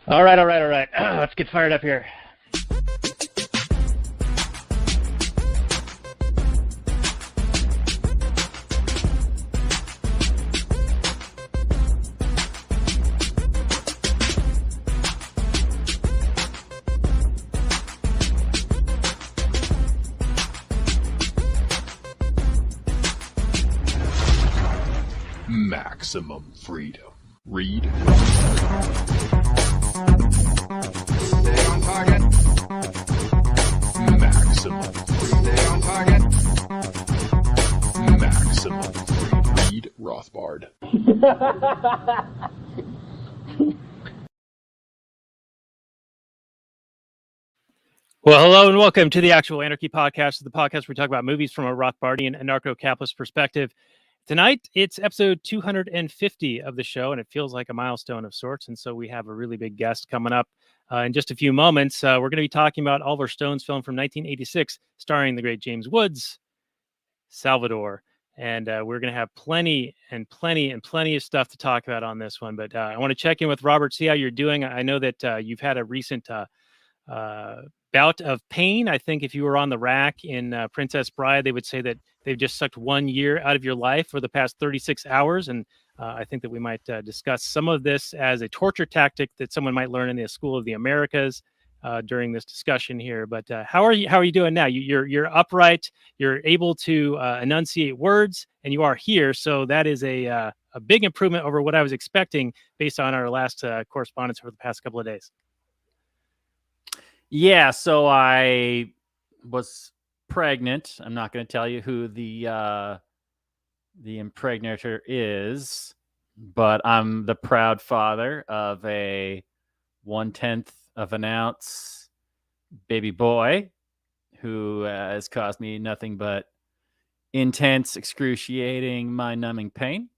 All right. Let's get fired up here. Maximum freedom. Read. Stay on target. Maximum freedom. Stay on target. Maximum freedom. Read Rothbard. Well, hello and welcome to the Actual Anarchy Podcast, the podcast where we talk about movies from a Rothbardian Anarcho-Capitalist perspective. Tonight, it's episode 250 of the show, and it feels like a milestone of sorts. And so we have a really big guest coming up in just a few moments. We're going to be talking about Oliver Stone's film from 1986, starring the great James Woods, Salvador. And we're going to have plenty of stuff to talk about on this one. But I want to check in with Robert, see how you're doing. I know that you've had a recent bout of pain. I think if you were on the rack in Princess Bride, they would say that they've just sucked 1 year out of your life for the past 36 hours. And I think that we might discuss some of this as a torture tactic that someone might learn in the School of the Americas during this discussion here. But how are you doing now? You're upright. You're able to enunciate words, and you are here. So that is a big improvement over what I was expecting based on our last correspondence over the past couple of days. Yeah, so I was pregnant. I'm not going to tell you who the impregnator is, but I'm the proud father of a 1/10 of an ounce baby boy who has caused me nothing but intense, excruciating, mind-numbing pain.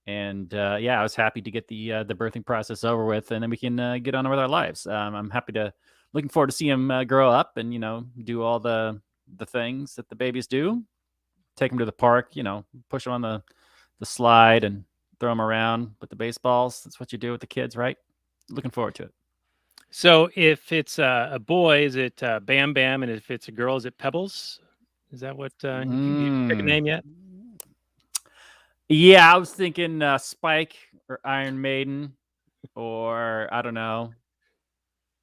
And I was happy to get the birthing process over with, and then we can get on with our lives. I'm looking forward to see him grow up and do all the things that the babies do. Take him to the park, push him on the slide and throw him around with the baseballs. That's what you do with the kids, right? Looking forward to it. So if it's a boy, is it Bam Bam, and if it's a girl, is it Pebbles? Is that what you pick a name yet? Yeah, I was thinking Spike or Iron Maiden or, I don't know,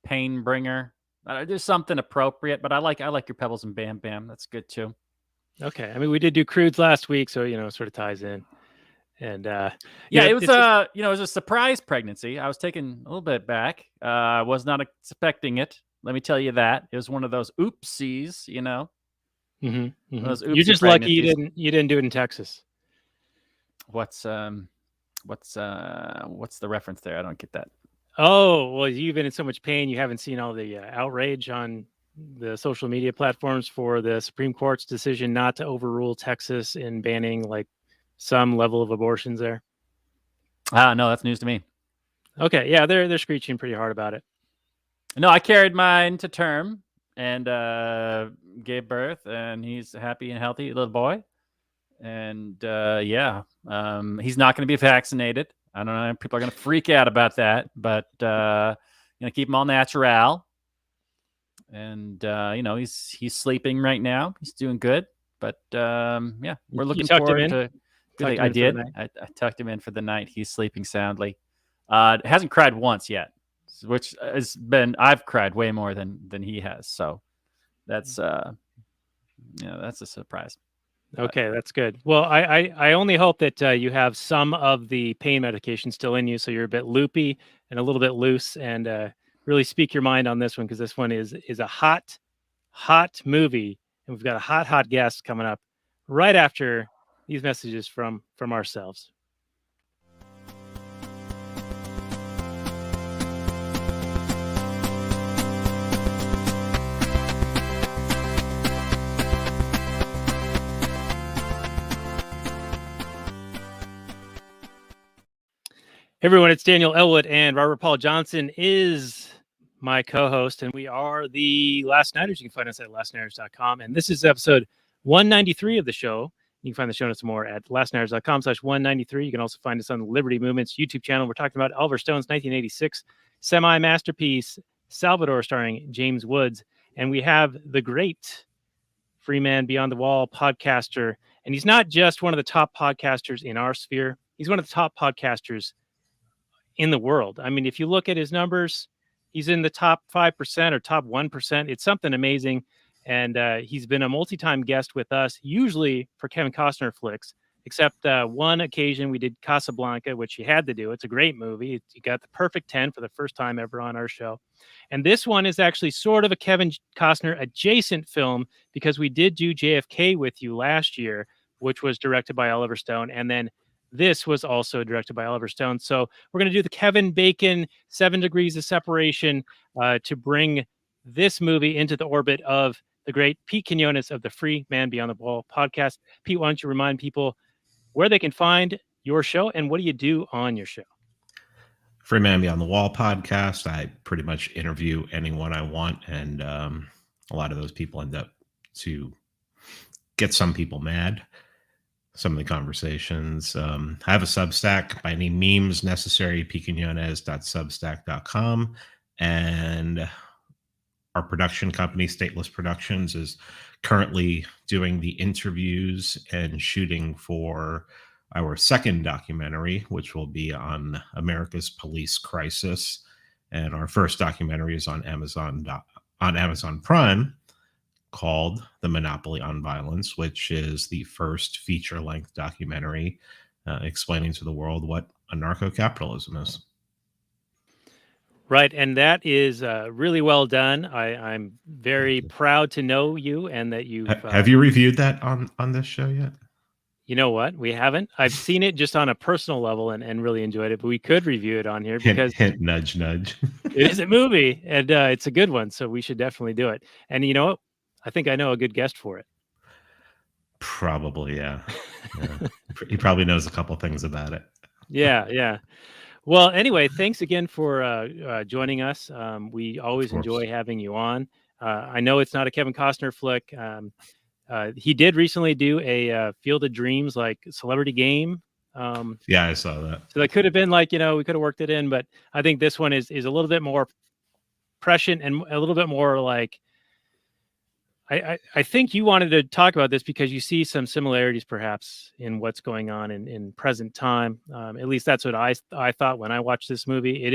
Painbringer. There's something appropriate, but I like your Pebbles and Bam Bam. That's good too. Okay. I mean, we did do Crudes last week, so, it sort of ties in. And it was it was a surprise pregnancy. I was taken a little bit back. I was not expecting it. Let me tell you that. It was one of those oopsies, Those You're just lucky you didn't do it in Texas. What's the reference there? I don't get that. Oh, well, you've been in so much pain. You haven't seen all the outrage on the social media platforms for the Supreme Court's decision not to overrule Texas in banning like some level of abortions there. No, that's news to me. Okay. Yeah. They're screeching pretty hard about it. No, I carried mine to term and gave birth, and he's a happy and healthy little boy. And he's not going to be vaccinated. I don't know. People are going to freak out about that, but keep him all natural. And he's sleeping right now. He's doing good. But we're looking forward to. I did. I tucked him in for the night. He's sleeping soundly. Hasn't cried once yet, which has been. I've cried way more than he has. So that's that's a surprise. Okay, that's good. Well, I only hope that you have some of the pain medication still in you, so you're a bit loopy and a little bit loose, and really speak your mind on this one, because this one is a hot movie, and we've got a hot guest coming up right after these messages from ourselves. Hey everyone, it's Daniel Elwood, and Robert Paul Johnson is my co-host, and we are the Last Nighters. You can find us at lastnighters.com, and this is episode 193 of the show. You can find the show notes more at lastnighters.com/193. You can also find us on the Liberty Movement's YouTube channel. We're talking about Oliver Stone's 1986 semi-masterpiece, Salvador, starring James Woods. And we have the great Free Man Beyond the Wall podcaster. And he's not just one of the top podcasters in our sphere. He's one of the top podcasters in the world. I mean, if you look at his numbers, he's in the top 5% or top 1%. It's something amazing. And he's been a multi-time guest with us, usually for Kevin Costner flicks, except one occasion we did Casablanca, which he had to do. It's a great movie. You got the perfect 10 for the first time ever on our show. And this one is actually sort of a Kevin Costner adjacent film, because we did do JFK with you last year, which was directed by Oliver Stone. And then this was also directed by Oliver Stone. So we're going to do the Kevin Bacon 7 Degrees of Separation to bring this movie into the orbit of the great Pete Quinones of the Free Man Beyond the Wall podcast. Pete, why don't you remind people where they can find your show and what do you do on your show? Free Man Beyond the Wall podcast. I pretty much interview anyone I want, and a lot of those people end up to get some people mad. Some of the conversations. I have a Substack. By any means necessary, pquinones.substack.com. And our production company, Stateless Productions, is currently doing the interviews and shooting for our second documentary, which will be on America's police crisis. And our first documentary is on Amazon Prime, called The Monopoly on Violence, which is the first feature-length documentary explaining to the world what anarcho-capitalism is. Right, and that is really well done. I'm very proud to know you, and that you have you reviewed that on this show yet? You know what? We haven't. I've seen it just on a personal level and really enjoyed it, but we could review it on here because hint, nudge, nudge. It is a movie, and it's a good one, so we should definitely do it. And you know what? I think I know a good guest for it. Probably, yeah. He probably knows a couple things about it. Yeah. Well, anyway, thanks again for joining us. We always enjoy having you on. I know it's not a Kevin Costner flick. He did recently do a Field of Dreams, like celebrity game. Yeah, I saw that. So that could have been like, we could have worked it in, but I think this one is a little bit more prescient and a little bit more like, I think you wanted to talk about this because you see some similarities perhaps in what's going on in present time. At least that's what I thought when I watched this movie. It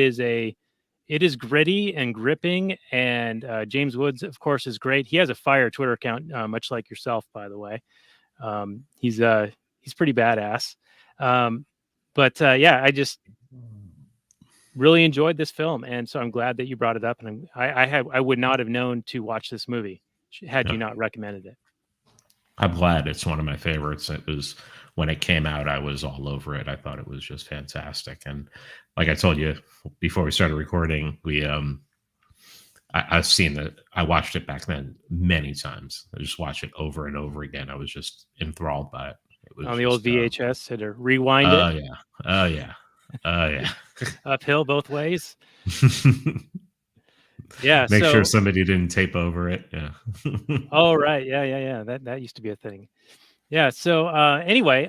is gritty and gripping, and James Woods, of course, is great. He has a fire Twitter account, much like yourself, by the way. He's pretty badass. I just really enjoyed this film, and so I'm glad that you brought it up. And I would not have known to watch this movie had you not recommended it. I'm glad. It's one of my favorites. It was, when it came out, I was all over it. I thought it was just fantastic. And like I told you before we started recording, I've seen it. I watched it back then many times. I just watched it over and over again. I was just enthralled by it. It was on the old VHS, had to rewind it. Oh yeah. Uphill both ways. Yeah. Make sure somebody didn't tape over it. Yeah. Oh, right. Yeah. That used to be a thing. Yeah. So anyway,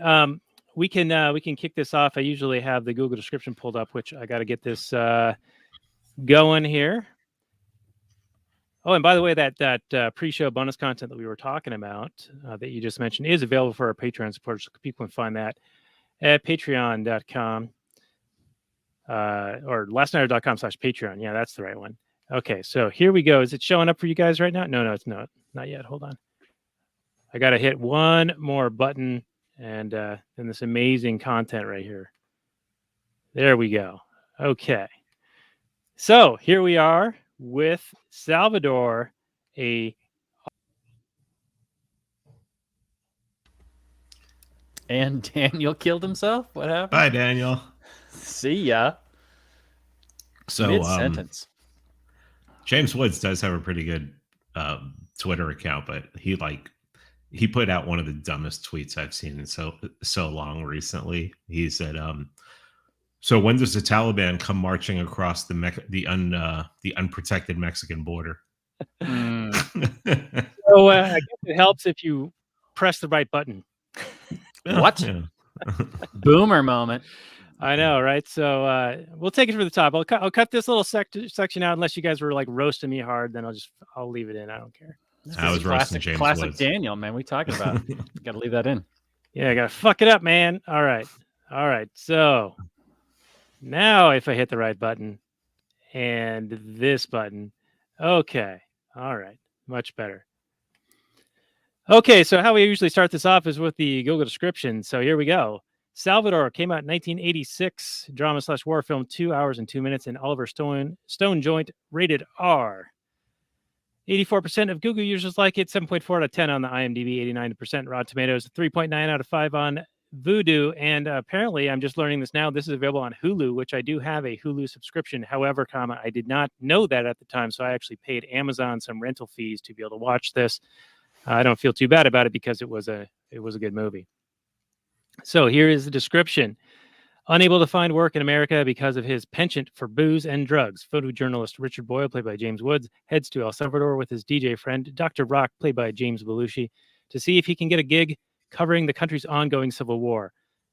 we can kick this off. I usually have the Google description pulled up, which I got to get this going here. Oh, and by the way, that pre-show bonus content that we were talking about that you just mentioned is available for our Patreon supporters. People can find that at patreon.com or lastnighter.com/Patreon. Yeah, that's the right one. Okay, so here we go. Is it showing up for you guys right now? No, it's not yet. Hold on. I got to hit one more button and then this amazing content right here. There we go. Okay. So here we are with Salvador, And Daniel killed himself? What happened? Bye, Daniel. See ya. So, mid-sentence. James Woods does have a pretty good Twitter account, but he put out one of the dumbest tweets I've seen in so long recently. He said, "So when does the Taliban come marching across the unprotected Mexican border?" So I guess it helps if you press the right button. What? Yeah. Boomer moment. I know, right? So we'll take it from the top. I'll cut this little section out unless you guys were like roasting me hard. Then I'll leave it in. I don't care. I was roasting James classic Woods. Daniel, man. We talking about? Got to leave that in. Yeah, I gotta fuck it up, man. All right. So now if I hit the right button and this button, okay. All right, much better. Okay, so how we usually start this off is with the Google description. So here we go. Salvador came out in 1986, drama/war film, 2 hours and 2 minutes, and Oliver Stone joint, rated R. 84% of Google users like it, 7.4 out of 10 on the IMDb, 89% Rotten Tomatoes, 3.9 out of 5 on Vudu, and apparently, I'm just learning this now, this is available on Hulu, which I do have a Hulu subscription. However, I did not know that at the time, so I actually paid Amazon some rental fees to be able to watch this. I don't feel too bad about it because it was a good movie. So here is the description. Unable to find work in America because of his penchant for booze and drugs, photojournalist Richard Boyle, played by James Woods, heads to El Salvador with his DJ friend, Dr. Rock, played by James Belushi, to see if he can get a gig covering the country's ongoing civil war.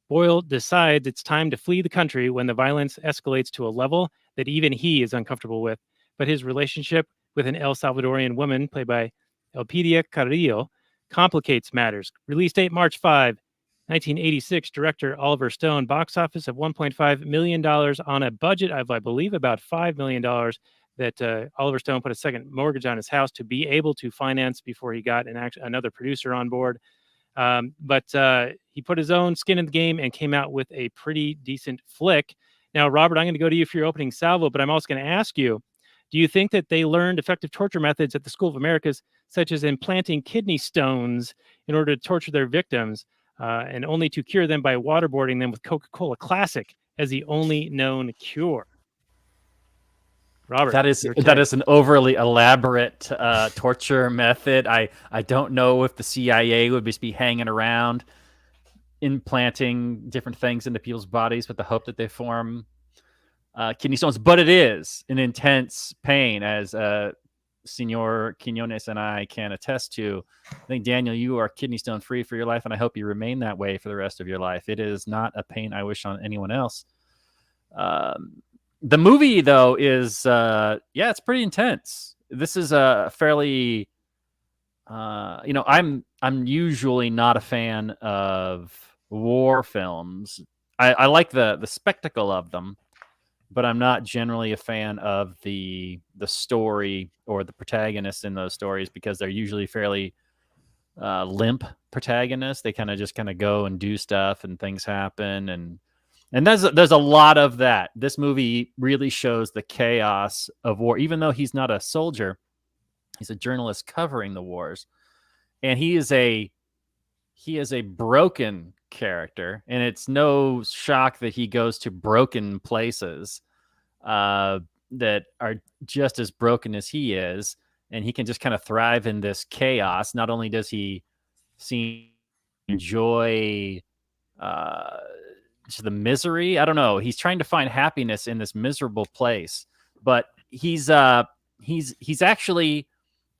Boyle decides it's time to flee the country when the violence escalates to a level that even he is uncomfortable with, but his relationship with an El Salvadorian woman, played by Elpidia Carrillo, complicates matters. Release date March 5, 1986, director Oliver Stone, box office of $1.5 million on a budget of, I believe, about $5 million that Oliver Stone put a second mortgage on his house to be able to finance before he got another producer on board. But he put his own skin in the game and came out with a pretty decent flick. Now, Robert, I'm going to go to you for your opening salvo, but I'm also going to ask you, do you think that they learned effective torture methods at the School of Americas, such as implanting kidney stones in order to torture their victims, and only to cure them by waterboarding them with Coca-Cola Classic as the only known cure? Robert, that is an overly elaborate torture method. I don't know if the CIA would just be hanging around implanting different things into people's bodies with the hope that they form kidney stones, but it is an intense pain, as Senor Quinones and I can attest to. I think, Daniel, you are kidney stone free for your life, and I hope you remain that way for the rest of your life. It is not a pain I wish on anyone else. The movie, though, is it's pretty intense. This is a fairly, I'm usually not a fan of war films. I like the spectacle of them, but I'm not generally a fan of the story or the protagonists in those stories, because they're usually fairly limp protagonists. They kind of go and do stuff, and things happen, and there's a lot of that. This movie really shows the chaos of war, even though he's not a soldier. He's a journalist covering the wars, and he is a broken character, and it's no shock that he goes to broken places that are just as broken as he is, and he can just kind of thrive in this chaos. Not only does he enjoy the misery, I don't know, he's trying to find happiness in this miserable place, but he's actually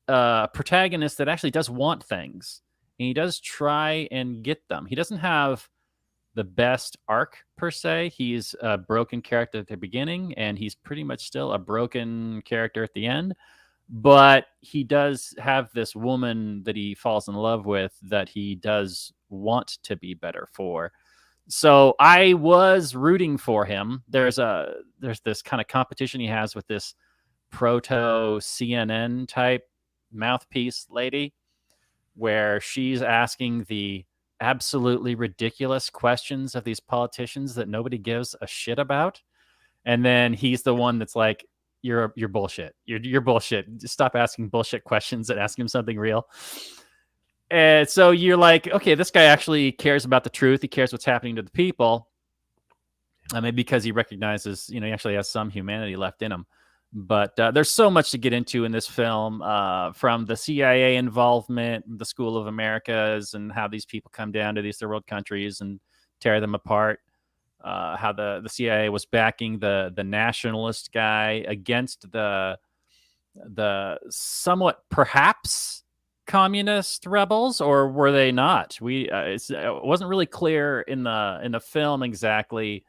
a protagonist that actually does want things, and he does try and get them. He doesn't have the best arc per se. He's a broken character at the beginning, and he's pretty much still a broken character at the end, but he does have this woman that he falls in love with that he does want to be better for. So I was rooting for him. There's this kind of competition he has with this proto CNN type mouthpiece lady, where she's asking the absolutely ridiculous questions of these politicians that nobody gives a shit about, and then he's the one that's like, "You're bullshit. You're bullshit. Just stop asking bullshit questions and ask him something real." And so you're like, okay, this guy actually cares about the truth. He cares what's happening to the people. I mean, because he recognizes, he actually has some humanity left in him. But there's so much to get into in this film, from the CIA involvement, the School of Americas, and how these people come down to these third world countries and tear them apart. How the CIA was backing the nationalist guy against the somewhat perhaps communist rebels, or were they not? It wasn't really clear in the film exactly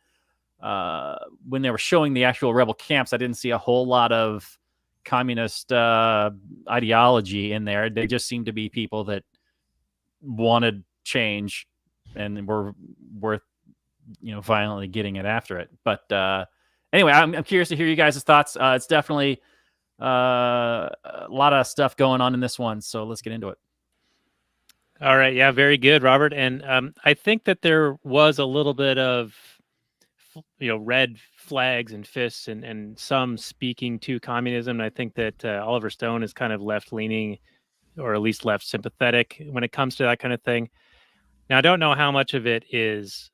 when they were showing the actual rebel camps, I didn't see a whole lot of communist ideology in there. They just seemed to be people that wanted change and were worth, violently getting it after it. But anyway, I'm curious to hear you guys' thoughts. It's definitely a lot of stuff going on in this one, so let's get into it. All right. Yeah, very good, Robert. And I think that there was a little bit of, red flags and fists and some speaking to communism. And I think that Oliver Stone is kind of left-leaning, or at least left sympathetic when it comes to that kind of thing. Now, I don't know how much of it is,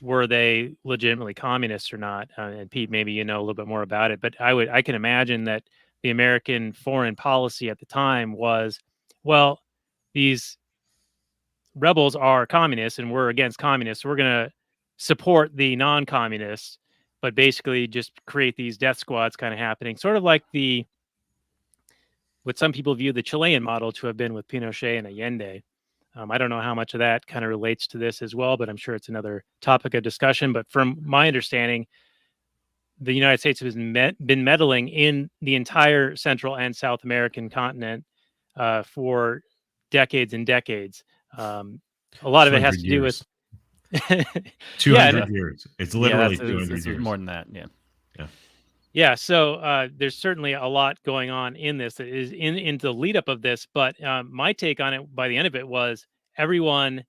were they legitimately communists or not? And Pete, maybe you know a little bit more about it, but I can imagine that the American foreign policy at the time was, well, these rebels are communists and we're against communists. So we're going to support the non-communists, but basically just create these death squads kind of happening, sort of like what some people view the Chilean model to have been with Pinochet and Allende. I don't know how much of that kind of relates to this as well, but I'm sure it's another topic of discussion. But from my understanding, the United States has been meddling in the entire Central and South American continent for decades and decades. A lot of it has to do with 200 years. It's literally 200 years. More than that, yeah. So there's certainly a lot going on in this that is in the lead up of this. But my take on it by the end of it was everyone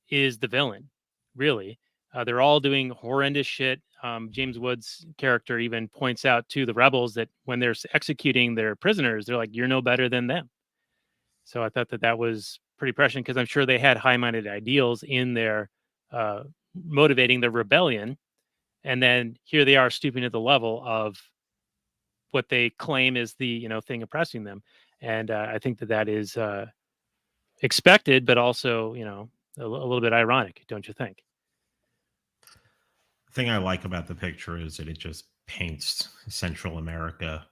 is the villain, really. They're all doing horrendous shit. James Woods' character even points out to the rebels that when they're executing their prisoners, they're like, you're no better than them. So I thought that was pretty prescient, because I'm sure they had high-minded ideals in their motivating the rebellion. And then here they are stooping to the level of what they claim is the, thing oppressing them. And I think that is expected, but also, a little bit ironic, don't you think? The thing I like about the picture is that it just paints Central America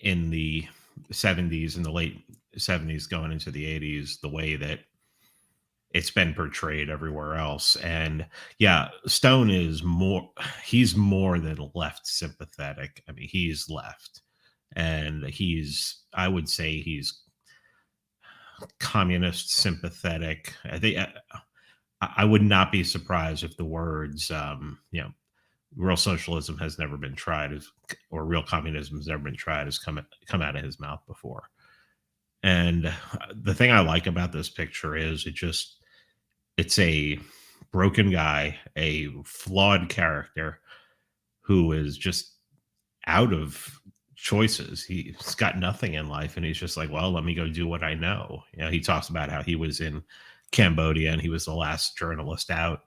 in the 70s, in the late 70s going into the 80s, the way that it's been portrayed everywhere else. And yeah, Stone is he's more than left sympathetic. I mean, he's left, and I would say he's communist sympathetic. I think I would not be surprised if the words, real socialism has never been tried, or real communism has never been tried, has come out of his mouth before. And the thing I like about this picture is it's a broken guy, a flawed character who is just out of choices. He's got nothing in life, and he's just like, well, let me go do what I know. He talks about how he was in Cambodia and he was the last journalist out,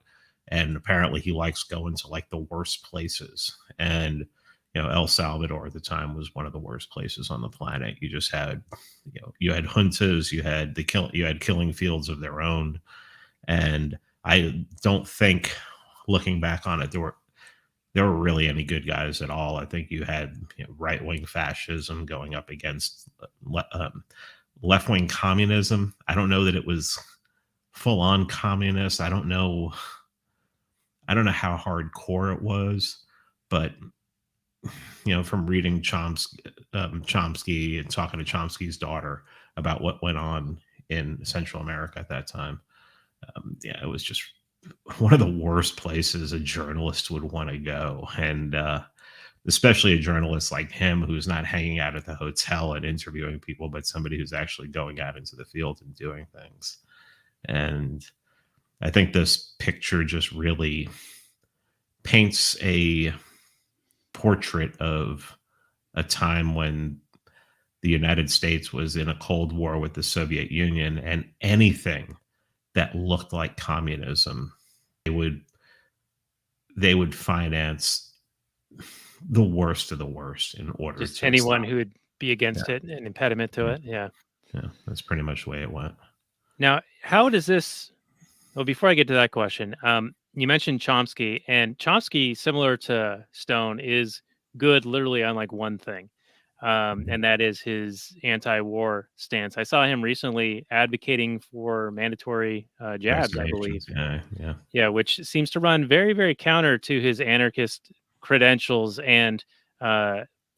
and apparently he likes going to like the worst places. And El Salvador at the time was one of the worst places on the planet. You just had, you had juntas, you had killing fields of their own. And I don't think, looking back on it, there were really any good guys at all. I think you had right-wing fascism going up against left-wing communism. I don't know that it was full-on communist. I don't know how hardcore it was, but from reading Chomsky and talking to Chomsky's daughter about what went on in Central America at that time, it was just one of the worst places a journalist would want to go. And especially a journalist like him, who's not hanging out at the hotel and interviewing people, but somebody who's actually going out into the field and doing things. And I think this picture just really paints a portrait of a time when the United States was in a Cold War with the Soviet Union, and anything that looked like communism, they would finance the worst of the worst in order just to anyone stop. who would be against it, an impediment to it. Yeah, that's pretty much the way it went. Now, how does this? Well, before I get to that question, you mentioned Chomsky, and Chomsky, similar to Stone, is good literally on like one thing. and that is his anti-war stance. I saw him recently advocating for mandatory jabs, I believe. Vaccinations, Yeah, which seems to run very, very counter to his anarchist credentials and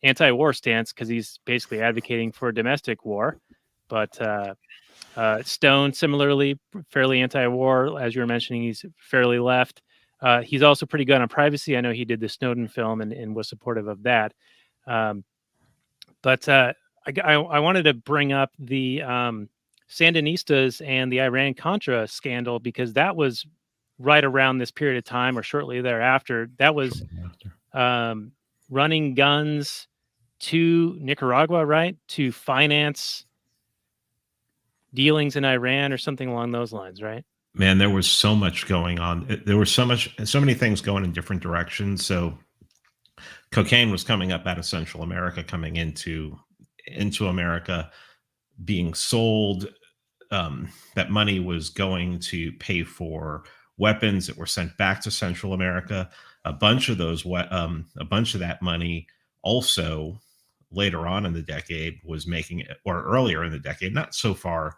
anti-war stance, because he's basically advocating for domestic war. But Stone, similarly, fairly anti-war. As you were mentioning, he's fairly left. He's also pretty good on privacy. I know he did the Snowden film and was supportive of that. But I wanted to bring up the Sandinistas and the Iran-Contra scandal, because that was right around this period of time or shortly thereafter. That was running guns to Nicaragua, right, to finance dealings in Iran or something along those lines, right? Man, there was so much going on. There was so many things going in different directions. So cocaine was coming up out of Central America, coming into America, being sold. That money was going to pay for weapons that were sent back to Central America. A bunch of that money also later on in the decade was making it, or earlier in the decade, not so far.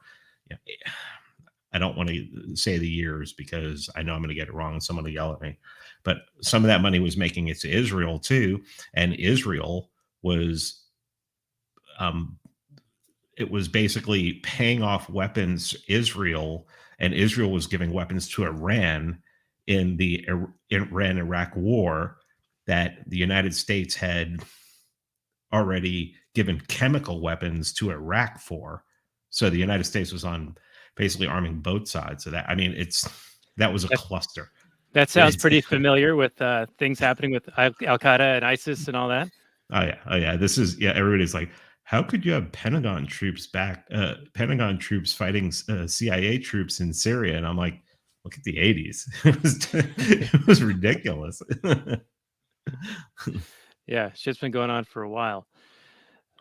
I don't want to say the years because I know I'm going to get it wrong and someone will yell at me. But some of that money was making it to Israel too, and Israel was, it was basically paying off weapons. Israel was giving weapons to Iran in the Iran-Iraq war that the United States had already given chemical weapons to Iraq for. So the United States was on basically arming both sides of that. I mean, that was a cluster. That sounds pretty familiar with things happening with Al-Qaeda and ISIS and all that. Oh yeah. Everybody's like, how could you have Pentagon troops fighting CIA troops in Syria? And I'm like, look at the 80s. It was ridiculous. Yeah, shit's been going on for a while.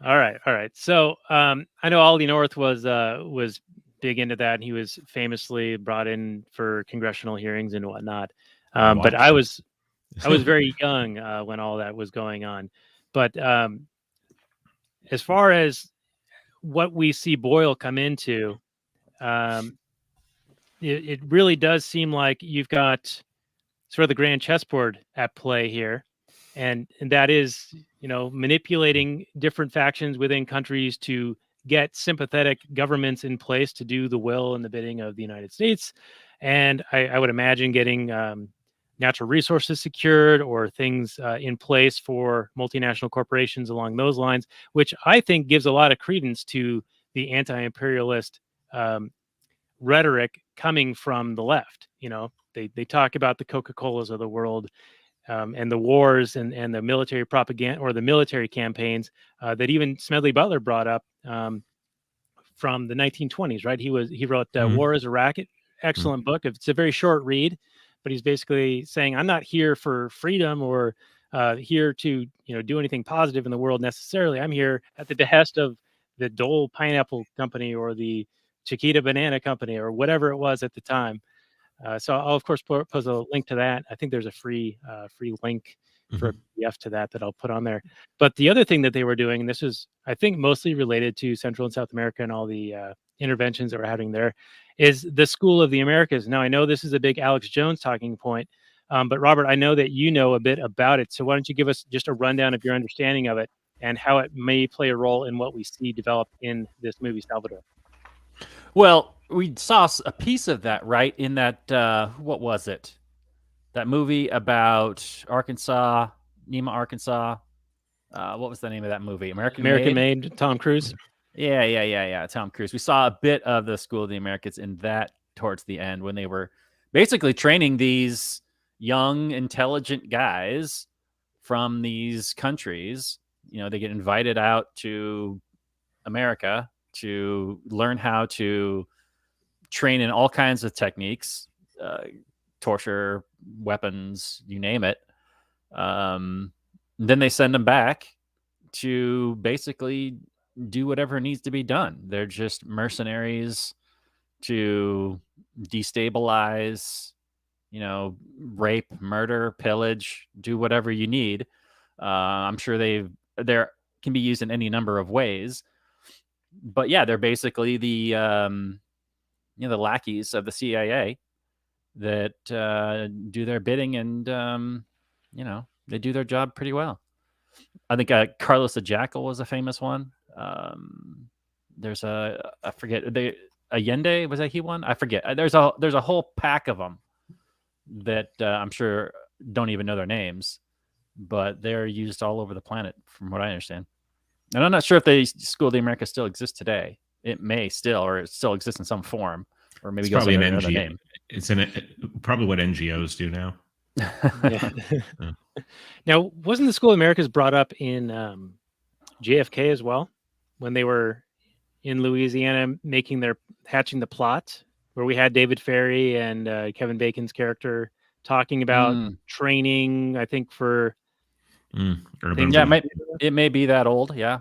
All right. So I know Ollie North was big into that, and he was famously brought in for congressional hearings and whatnot. But I was very young when all that was going on. But as far as what we see Boyle come into, it really does seem like you've got sort of the grand chessboard at play here, and that is, manipulating different factions within countries to get sympathetic governments in place to do the will and the bidding of the United States. And I would imagine getting natural resources secured or things in place for multinational corporations along those lines, which I think gives a lot of credence to the anti-imperialist rhetoric coming from the left. They talk about the Coca-Colas of the world, and the wars and the military propaganda or the military campaigns that even Smedley Butler brought up from the 1920s, right? He wrote War is a Racket, excellent book. It's a very short read, but he's basically saying, I'm not here for freedom or here to do anything positive in the world necessarily. I'm here at the behest of the Dole Pineapple Company or the Chiquita Banana Company or whatever it was at the time. So I'll of course post a link to that. I think there's a free link for a PDF to that I'll put on there. But the other thing that they were doing, and this is I think mostly related to Central and South America and all the interventions that we're having there, is the School of the Americas. Now I know this is a big Alex Jones talking point, but Robert, I know that you know a bit about it. So why don't you give us just a rundown of your understanding of it and how it may play a role in what we see develop in this movie, Salvador? Well, we saw a piece of that, right? In that, what was it? That movie about Arkansas, Nema, Arkansas. What was the name of that movie? American Made, Tom Cruise. Yeah. Tom Cruise. We saw a bit of the School of the Americas in that towards the end when they were basically training these young, intelligent guys from these countries. They get invited out to America to learn how to train in all kinds of techniques, torture, weapons, you name it. Then they send them back to basically do whatever needs to be done. They're just mercenaries to destabilize, rape, murder, pillage, do whatever you need. I'm sure they're can be used in any number of ways. But yeah, they're basically the the lackeys of the CIA that do their bidding, and they do their job pretty well. I think Carlos the Jackal was a famous one. There's I forget, Allende, was that he one? I forget. There's a whole pack of them that I'm sure don't even know their names, but they're used all over the planet, from what I understand. And I'm not sure if the School of the Americas still exists today. It may still, or it still exists in some form, or maybe It's goes probably under an another NGO. name. It's probably what NGOs do now. Yeah. Now, wasn't the School of Americas brought up in JFK as well, when they were in Louisiana hatching the plot, where we had David Ferry and Kevin Bacon's character talking about training, I think, for it may be that old. Yeah,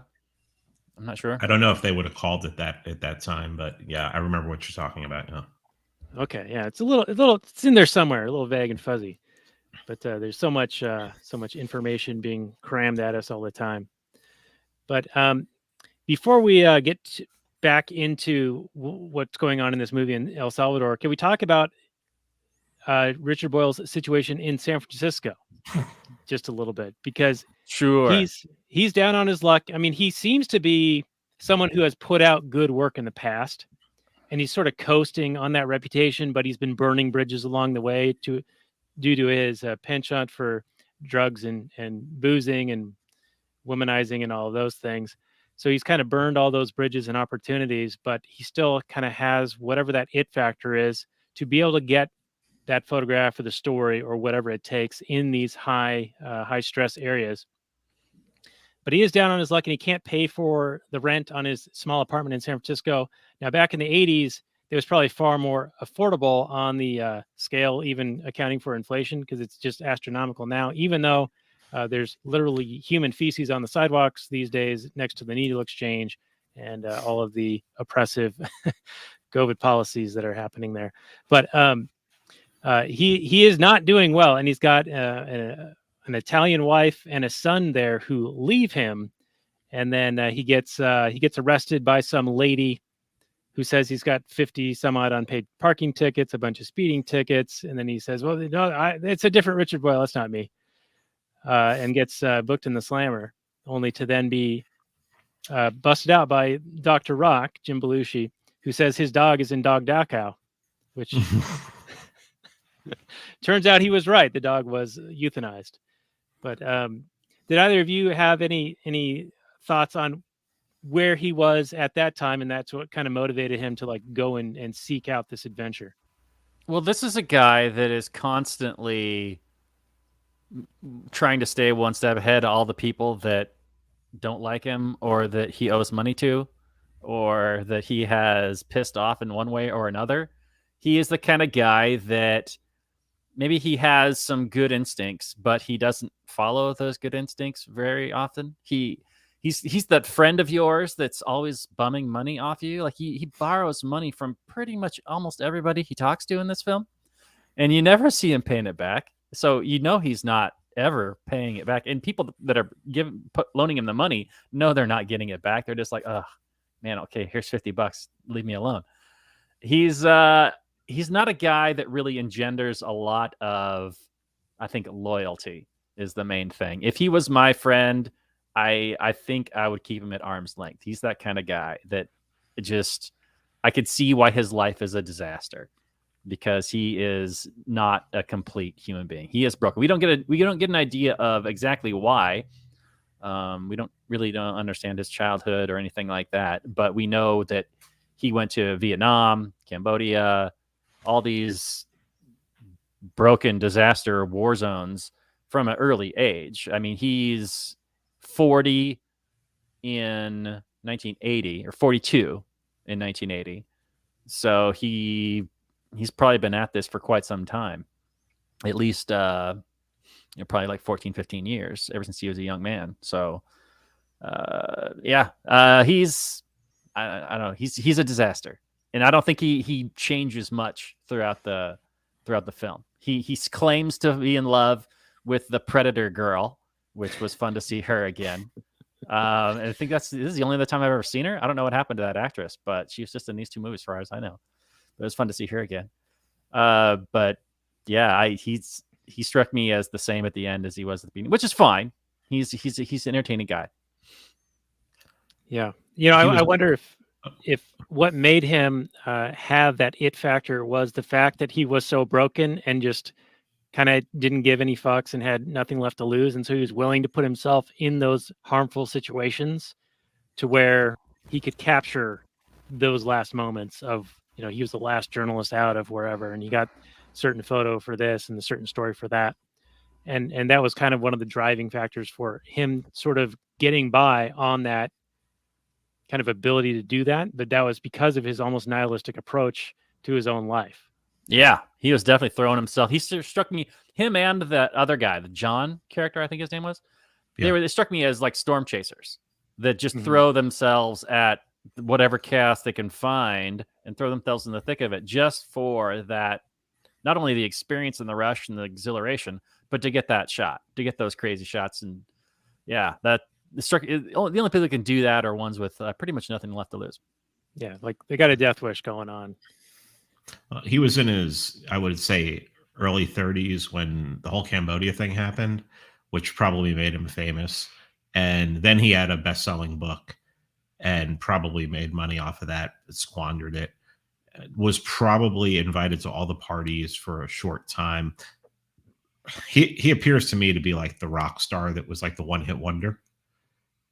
I'm not sure. I don't know if they would have called it that at that time, but yeah, I remember what you're talking about. Yeah. Okay, yeah, it's a little, it's in there somewhere, a little vague and fuzzy, but there's so much information being crammed at us all the time. But before we get back into what's going on in this movie in El Salvador, can we talk about Richard Boyle's situation in San Francisco just a little bit? Because sure, he's down on his luck. I mean, he seems to be someone who has put out good work in the past, and he's sort of coasting on that reputation, but he's been burning bridges along the way due to his penchant for drugs and boozing and womanizing and all of those things. So he's kind of burned all those bridges and opportunities, but he still kind of has whatever that it factor is to be able to get that photograph or the story or whatever it takes in these high stress areas. But he is down on his luck, and he can't pay for the rent on his small apartment in San Francisco. Now, back in the 80s, it was probably far more affordable on the scale, even accounting for inflation, because it's just astronomical now, even though there's literally human feces on the sidewalks these days next to the needle exchange and all of the oppressive COVID policies that are happening there. But he is not doing well, and he's got an Italian wife and a son there who leave him, and then he gets arrested by some lady who says he's got 50 some odd unpaid parking tickets, a bunch of speeding tickets, and then he says, "Well, no, it's a different Richard Boyle. That's not me," and gets booked in the slammer, only to then be busted out by Dr. Rock, Jim Belushi, who says his dog is in dog Dachau, which turns out he was right. The dog was euthanized. But did either of you have any thoughts on where he was at that time, and that's what kind of motivated him to go and seek out this adventure? Well, this is a guy that is constantly trying to stay one step ahead of all the people that don't like him, or that he owes money to, or that he has pissed off in one way or another. He is the kind of guy that maybe he has some good instincts, but he doesn't follow those good instincts very often. He's that friend of yours that's always bumming money off you. Like he borrows money from pretty much almost everybody he talks to in this film, and you never see him paying it back. So he's not ever paying it back. And people that are loaning him the money know they're not getting it back. They're just like, "Oh man, okay, here's $50. Leave me alone." He's not a guy that really engenders a lot of, I think, loyalty is the main thing. If he was my friend, I think I would keep him at arm's length. He's that kind of guy that I could see why his life is a disaster, because he is not a complete human being. He is broken. We don't get an idea of exactly why. We don't understand his childhood or anything like that, but we know that he went to Vietnam, Cambodia, all these broken disaster war zones from an early age. I mean, he's 40 in 1980, or 42 in 1980. So he's probably been at this for quite some time, at least probably like 14, 15 years, ever since he was a young man. So he's I don't know, he's a disaster, and I don't think he changes much throughout the film. He claims to be in love with the Predator girl, which was fun to see her again. And I think this is the only other time I've ever seen her. I don't know what happened to that actress, but she was just in these two movies, as far as I know. But it was fun to see her again. But yeah, he struck me as the same at the end as he was at the beginning, which is fine. He's an entertaining guy. Yeah, I wonder if what made him have that it factor was the fact that he was so broken and just kind of didn't give any fucks and had nothing left to lose, and so he was willing to put himself in those harmful situations to where he could capture those last moments of, he was the last journalist out of wherever, and he got certain photo for this and a certain story for that. And that was kind of one of the driving factors for him sort of getting by on that kind of ability to do that. But that was because of his almost nihilistic approach to his own life. Yeah, he was definitely throwing himself. He struck me, him and that other guy, the John character, I think his name was. Yeah. They struck me as like storm chasers that just throw themselves at whatever chaos they can find and throw themselves in the thick of it just for that, not only the experience and the rush and the exhilaration, but to get that shot, to get those crazy shots. And yeah, the only people that can do that are ones with pretty much nothing left to lose. Yeah, like they got a death wish going on. He was in his, I would say, early 30s when the whole Cambodia thing happened, which probably made him famous. And then he had a best-selling book and probably made money off of that, squandered it. Was probably invited to all the parties for a short time. He appears to me to be like the rock star that was like the one-hit wonder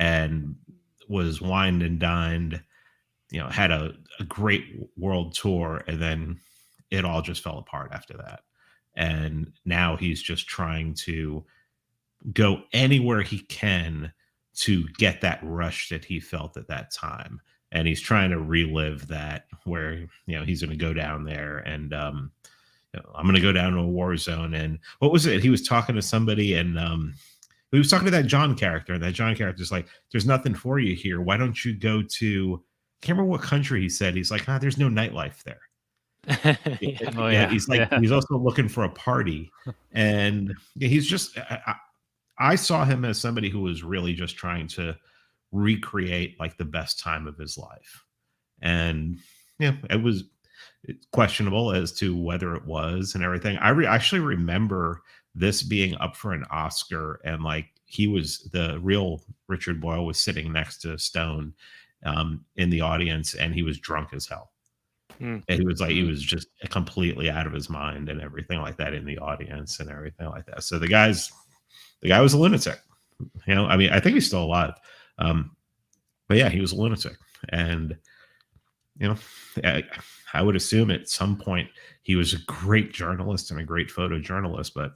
and was wined and dined, had a great world tour, and then it all just fell apart after that. And now he's just trying to go anywhere he can to get that rush that he felt at that time. And he's trying to relive that, where, he's going to go down there and, I'm going to go down to a war zone. And what was it? He was talking to somebody, and he was talking to that John character, and that John character's like, there's nothing for you here. Why don't you go to, I can't remember what country he said. He's like, there's no nightlife there. He's like, he's also looking for a party. And he's just, I saw him as somebody who was really just trying to recreate like the best time of his life. And it was questionable as to whether it was and everything. I actually remember this being up for an Oscar, and like he was, the real Richard Boyle was sitting next to Stone in the audience, and he was drunk as hell. And he was just completely out of his mind and everything like that in the audience and everything like that. So the guy was a lunatic. I think he's still alive. But yeah, he was a lunatic. And, I would assume at some point he was a great journalist and a great photojournalist, but,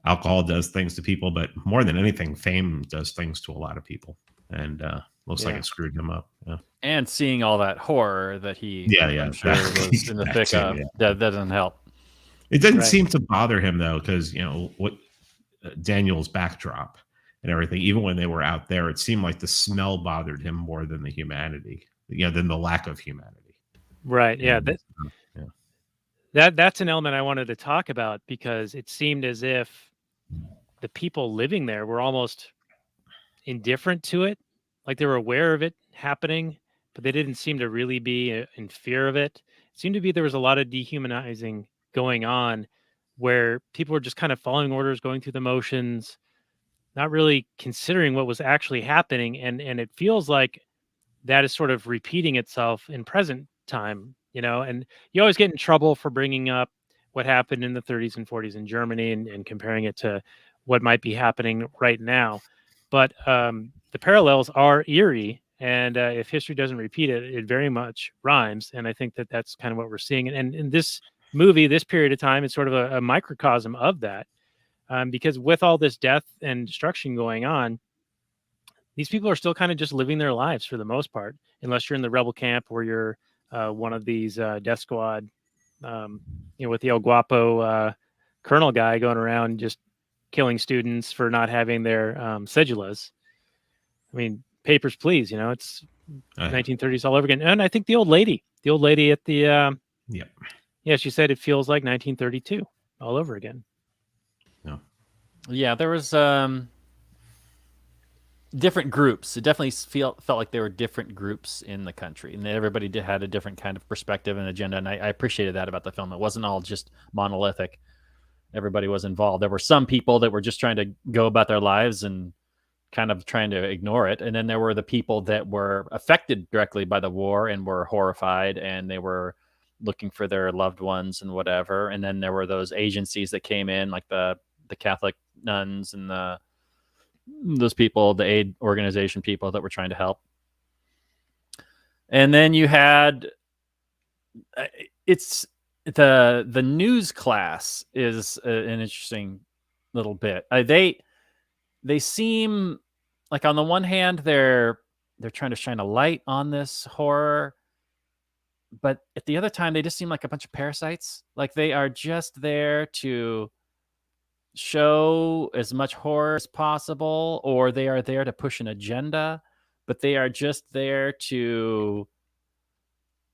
alcohol does things to people, but more than anything, fame does things to a lot of people. And looks like it screwed him up. Yeah. And seeing all that horror that he I'm sure was in the thick of, that doesn't help. It didn't seem to bother him, though, because, what Daniel's backdrop and everything, even when they were out there, it seemed like the smell bothered him more than the humanity, than the lack of humanity. Right. Yeah. That's an element I wanted to talk about, because it seemed as if the people living there were almost indifferent to it. Like they were aware of it happening, but they didn't seem to really be in fear of it. It seemed to be there was a lot of dehumanizing going on, where people were just kind of following orders, going through the motions, not really considering what was actually happening. And it feels like that is sort of repeating itself in present time, and you always get in trouble for bringing up what happened in the 30s and 40s in Germany and comparing it to what might be happening right now. But the parallels are eerie. And if history doesn't repeat it, it very much rhymes. And I think that that's kind of what we're seeing. And in this movie, this period of time, it's sort of a microcosm of that. Because with all this death and destruction going on, these people are still kind of just living their lives for the most part, unless you're in the rebel camp or you're one of these death squad, with the El Guapo colonel guy going around just killing students for not having their cedulas. I mean, papers, please. It's 1930s all over again. And I think the old lady at the she said it feels like 1932 all over again. Yeah, there was different groups. It definitely felt like there were different groups in the country, and everybody had a different kind of perspective and agenda. And I appreciated that about the film. It wasn't all just monolithic. Everybody was involved. There were some people that were just trying to go about their lives and kind of trying to ignore it. And then there were the people that were affected directly by the war and were horrified, and they were looking for their loved ones and whatever. And then there were those agencies that came in, like the Catholic nuns and those people, the aid organization people that were trying to help. And then you had it's the news class is an interesting little bit. They seem like, on the one hand, they're trying to shine a light on this horror, but at the other time, they just seem like a bunch of parasites. Like, they are just there to show as much horror as possible, or they are there to push an agenda, but they are just there to,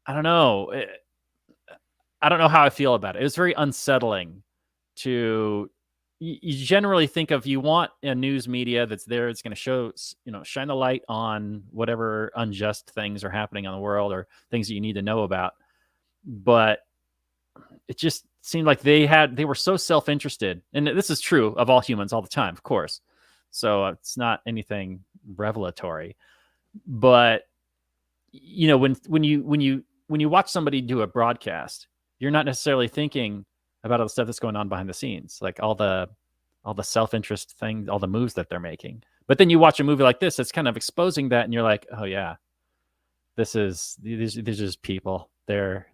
I don't know. I don't know how I feel about it. It was very unsettling to, you generally think of, you want a news media that's there, it's going to show, shine the light on whatever unjust things are happening in the world or things that you need to know about. But it just seemed like they were so self-interested. And this is true of all humans all the time, of course. So it's not anything revelatory. But, when you watch somebody do a broadcast, you're not necessarily thinking about all the stuff that's going on behind the scenes, like all the self-interest things, all the moves that they're making. But then you watch a movie like this, it's kind of exposing that, and you're like, oh yeah, these are just people. They're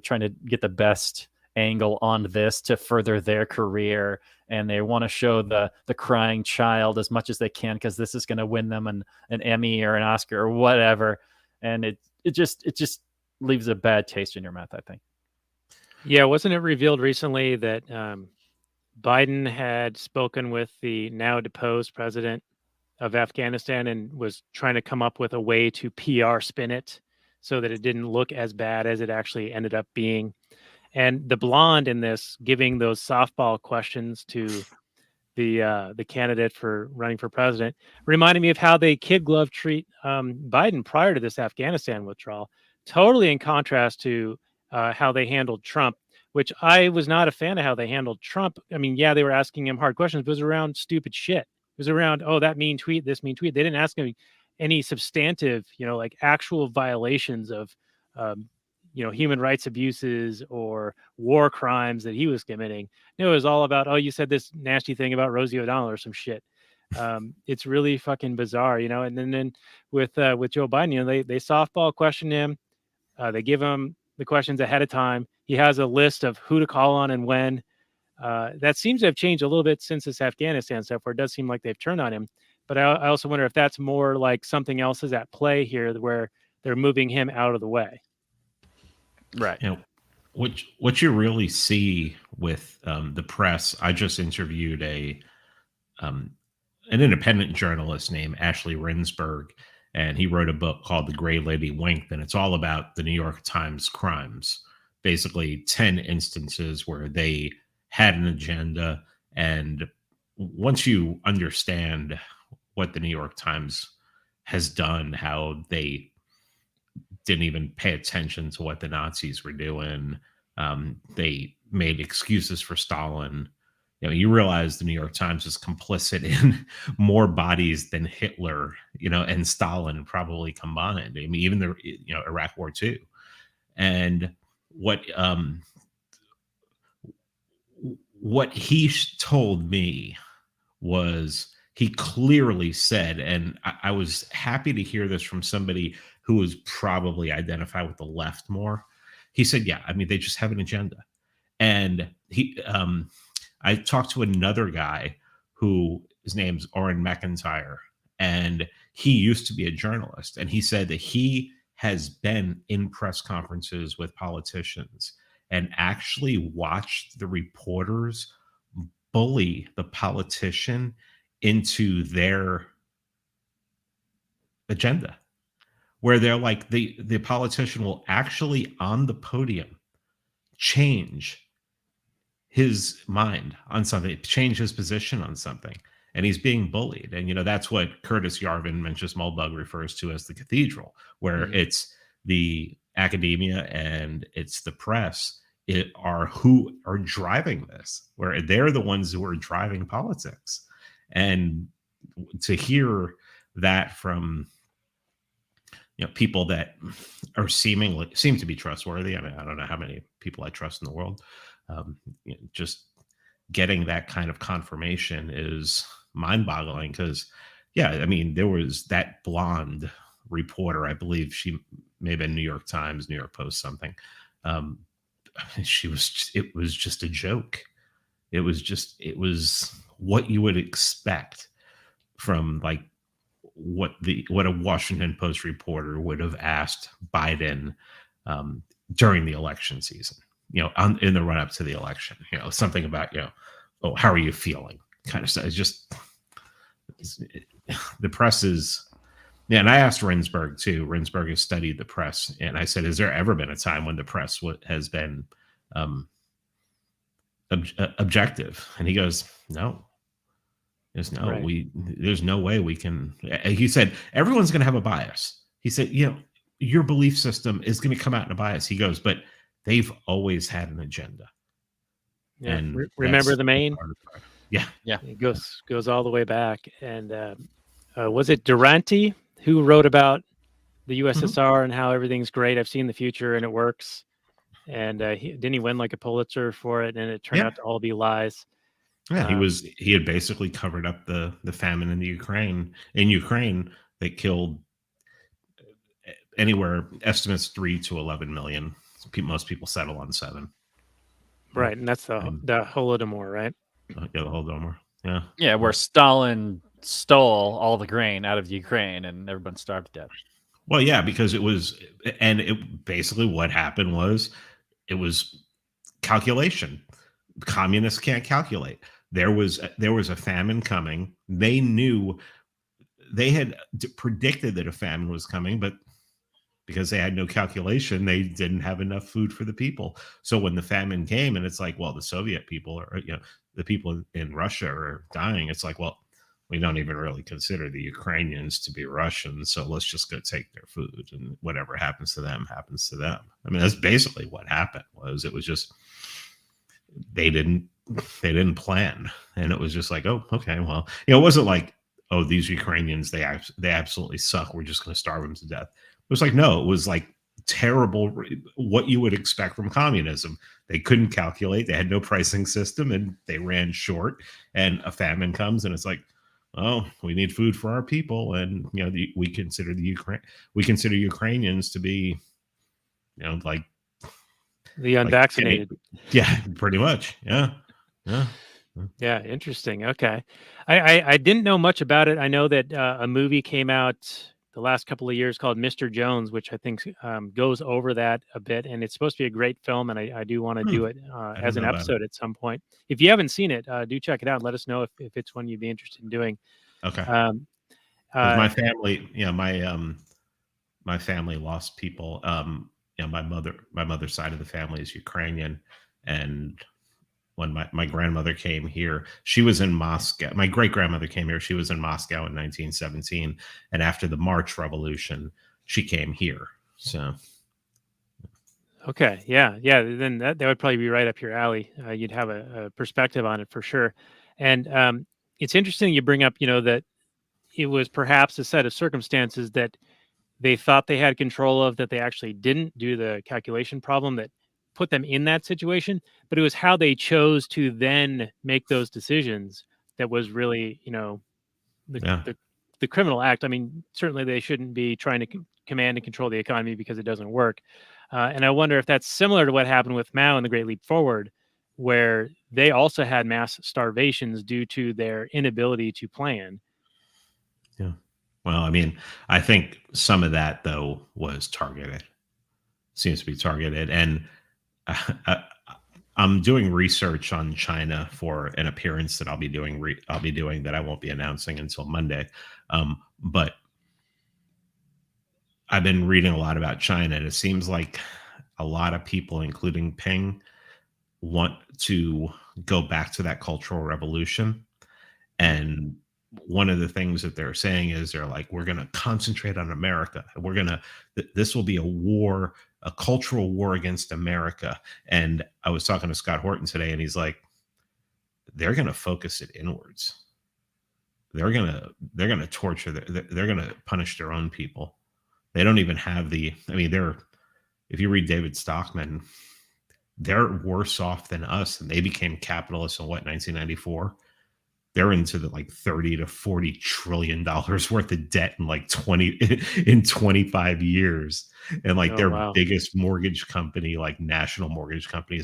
trying to get the best angle on this to further their career, and they want to show the crying child as much as they can, because this is going to win them an Emmy or an Oscar or whatever. And it just leaves a bad taste in your mouth, I think. Yeah, wasn't it revealed recently that Biden had spoken with the now deposed president of Afghanistan and was trying to come up with a way to PR spin it so that it didn't look as bad as it actually ended up being? And the blonde in this, giving those softball questions to the candidate for running for president, reminded me of how they kid glove treat Biden prior to this Afghanistan withdrawal. Totally in contrast to how they handled Trump, which I was not a fan of how they handled Trump. I mean, yeah, they were asking him hard questions, but it was around stupid shit. It was around, oh, that mean tweet, this mean tweet. They didn't ask him any substantive, like actual violations of, human rights abuses or war crimes that he was committing. No, it was all about, oh, you said this nasty thing about Rosie O'Donnell or some shit. It's really fucking bizarre, And then with Joe Biden, they softball question him. They give him the questions ahead of time. He has a list of who to call on and when. That seems to have changed a little bit since this Afghanistan stuff, where it does seem like they've turned on him. But I also wonder if that's more like something else is at play here, where they're moving him out of the way. Right. What you really see with the press. I just interviewed an independent journalist named Ashley Rinsberg, and he wrote a book called The Gray Lady Winked, and it's all about the New York Times crimes. Basically 10 instances where they had an agenda. And once you understand what the New York Times has done, how they didn't even pay attention to what the Nazis were doing, they made excuses for Stalin. You realize the New York Times is complicit in more bodies than Hitler, and Stalin probably combined. I mean, even the Iraq War too. And what he told me was, he clearly said, and I was happy to hear this from somebody who was probably identified with the left more. He said, yeah, I mean, they just have an agenda. And I talked to another guy who, his name's Oren McIntyre, and he used to be a journalist. And he said that he has been in press conferences with politicians and actually watched the reporters bully the politician into their agenda, where they're like, the politician will actually on the podium change his mind on something, change his position on something. and he's being bullied. And that's what Curtis Yarvin, Mencius Moldbug, refers to as the cathedral, where it's the academia and it's the press who are driving this, where they're the ones who are driving politics. And to hear that from people that are seem to be trustworthy. I mean, I don't know how many people I trust in the world. Just getting that kind of confirmation is mind-boggling, because I mean, there was that blonde reporter, I believe she may have been New York Times, New York Post, something. It was just a joke. It was what you would expect from like what a Washington Post reporter would have asked Biden during the election season, in the run up to the election, something about, oh, how are you feeling? Kind of stuff. The press is, and I asked Rinsberg too. Rinsberg has studied the press, and I said, has there ever been a time when the press has been objective? And he goes, no. There's no way we can. He said, everyone's going to have a bias. He said, your belief system is going to come out in a bias. He goes, but they've always had an agenda. Yeah. And remember the Maine? Yeah. It goes all the way back. And was it Durante who wrote about the USSR and how everything's great? I've seen the future and it works. And didn't he win like a Pulitzer for it? And it turned out to all be lies. Yeah, he had basically covered up the famine in the Ukraine. In Ukraine, they killed anywhere, estimates 3 to 11 million. Most people settle on 7. Right, and that's the Holodomor, right? Yeah, the Holodomor. Yeah. Yeah, where Stalin stole all the grain out of Ukraine and everyone starved to death. Well, yeah, because basically what happened was it was calculation. Communists can't calculate. There was a famine coming. They knew, they had predicted that a famine was coming, but because they had no calculation, they didn't have enough food for the people. So when the famine came, and it's like, well, the Soviet people or the people in Russia are dying. It's like, well, we don't even really consider the Ukrainians to be Russians, so let's just go take their food, and whatever happens to them happens to them. I mean, that's basically what happened. It was just they didn't plan, and it was just like, oh, okay, well, it wasn't like, oh, these Ukrainians, they absolutely suck, we're just going to starve them to death. It was like, no, it was like terrible, what you would expect from communism. They couldn't calculate, they had no pricing system, and they ran short, and a famine comes, and it's like, oh, we need food for our people, and we consider Ukrainians to be like the unvaccinated. Yeah, pretty much. Yeah. Interesting. Okay. I didn't know much about it. I know that a movie came out the last couple of years called Mr. Jones, which I think goes over that a bit, and it's supposed to be a great film, and I do want to do it as an episode at some point. If you haven't seen it, do check it out and let us know if it's one you'd be interested in doing. Okay. My family, my family lost people. My mother's side of the family is Ukrainian, and when my grandmother came here, she was in Moscow. My great grandmother came here. She was in Moscow in 1917, and after the March Revolution, she came here. So, okay, yeah. Then that would probably be right up your alley. You'd have a perspective on it for sure. And it's interesting you bring up, that it was perhaps a set of circumstances that they thought they had control of, that they actually didn't do the calculation problem that put them in that situation, but it was how they chose to then make those decisions that was really, the criminal act. I mean, certainly they shouldn't be trying to command and control the economy because it doesn't work. And I wonder if that's similar to what happened with Mao and the Great Leap Forward, where they also had mass starvations due to their inability to plan. Yeah. Well, I mean, I think some of that, though, was targeted. Seems to be targeted. And I'm doing research on China for an appearance that I'll be doing that I won't be announcing until Monday. But I've been reading a lot about China, and it seems like a lot of people, including Ping, want to go back to that Cultural Revolution. And one of the things that they're saying is they're like, we're going to concentrate on America. We're going to, this will be a war, a cultural war against America. And I was talking to Scott Horton today, and he's like, they're going to focus it inwards. They're going to torture, they're going to punish their own people. They don't even have if you read David Stockman, they're worse off than us. And they became capitalists in 1994. They're into the 30 to 40 trillion dollars worth of debt in 25 years. And their biggest mortgage company, National Mortgage Company,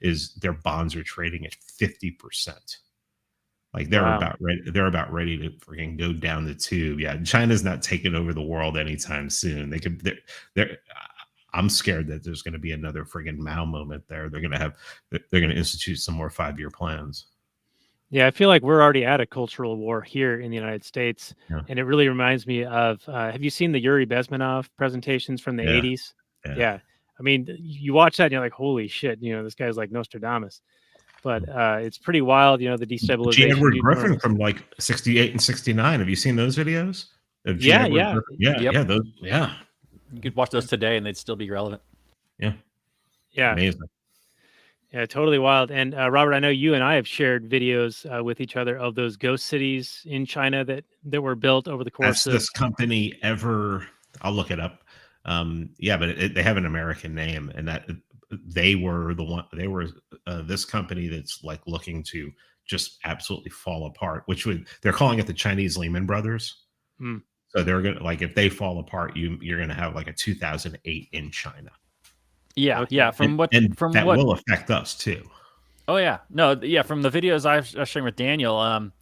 is their bonds are trading at 50%. They're about ready to freaking go down the tube. Yeah, China's not taking over the world anytime soon. I'm scared that there's going to be another friggin' Mao moment there. They're going to institute some more 5-year plans. Yeah, I feel like we're already at a cultural war here in the United States. Yeah. And it really reminds me of, have you seen the Yuri Bezmenov presentations from the 80s? Yeah. I mean, you watch that and you're like, holy shit, this guy's like Nostradamus. But it's pretty wild, the destabilization. G. Edward Griffin from 68 and 69. Have you seen those videos? Yeah. You could watch those today and they'd still be relevant. Yeah. Amazing. Yeah, totally wild. And Robert, I know you and I have shared videos with each other of those ghost cities in China that were built over the course of this company ever. I'll look it up. But they have an American name, and that they were this company that's looking to just absolutely fall apart. They're calling it the Chinese Lehman Brothers. So they're gonna if they fall apart, you're gonna have a 2008 in China. Yeah, okay. Yeah. From what will affect us too. Oh yeah, no, yeah. From the videos I was sharing with Daniel,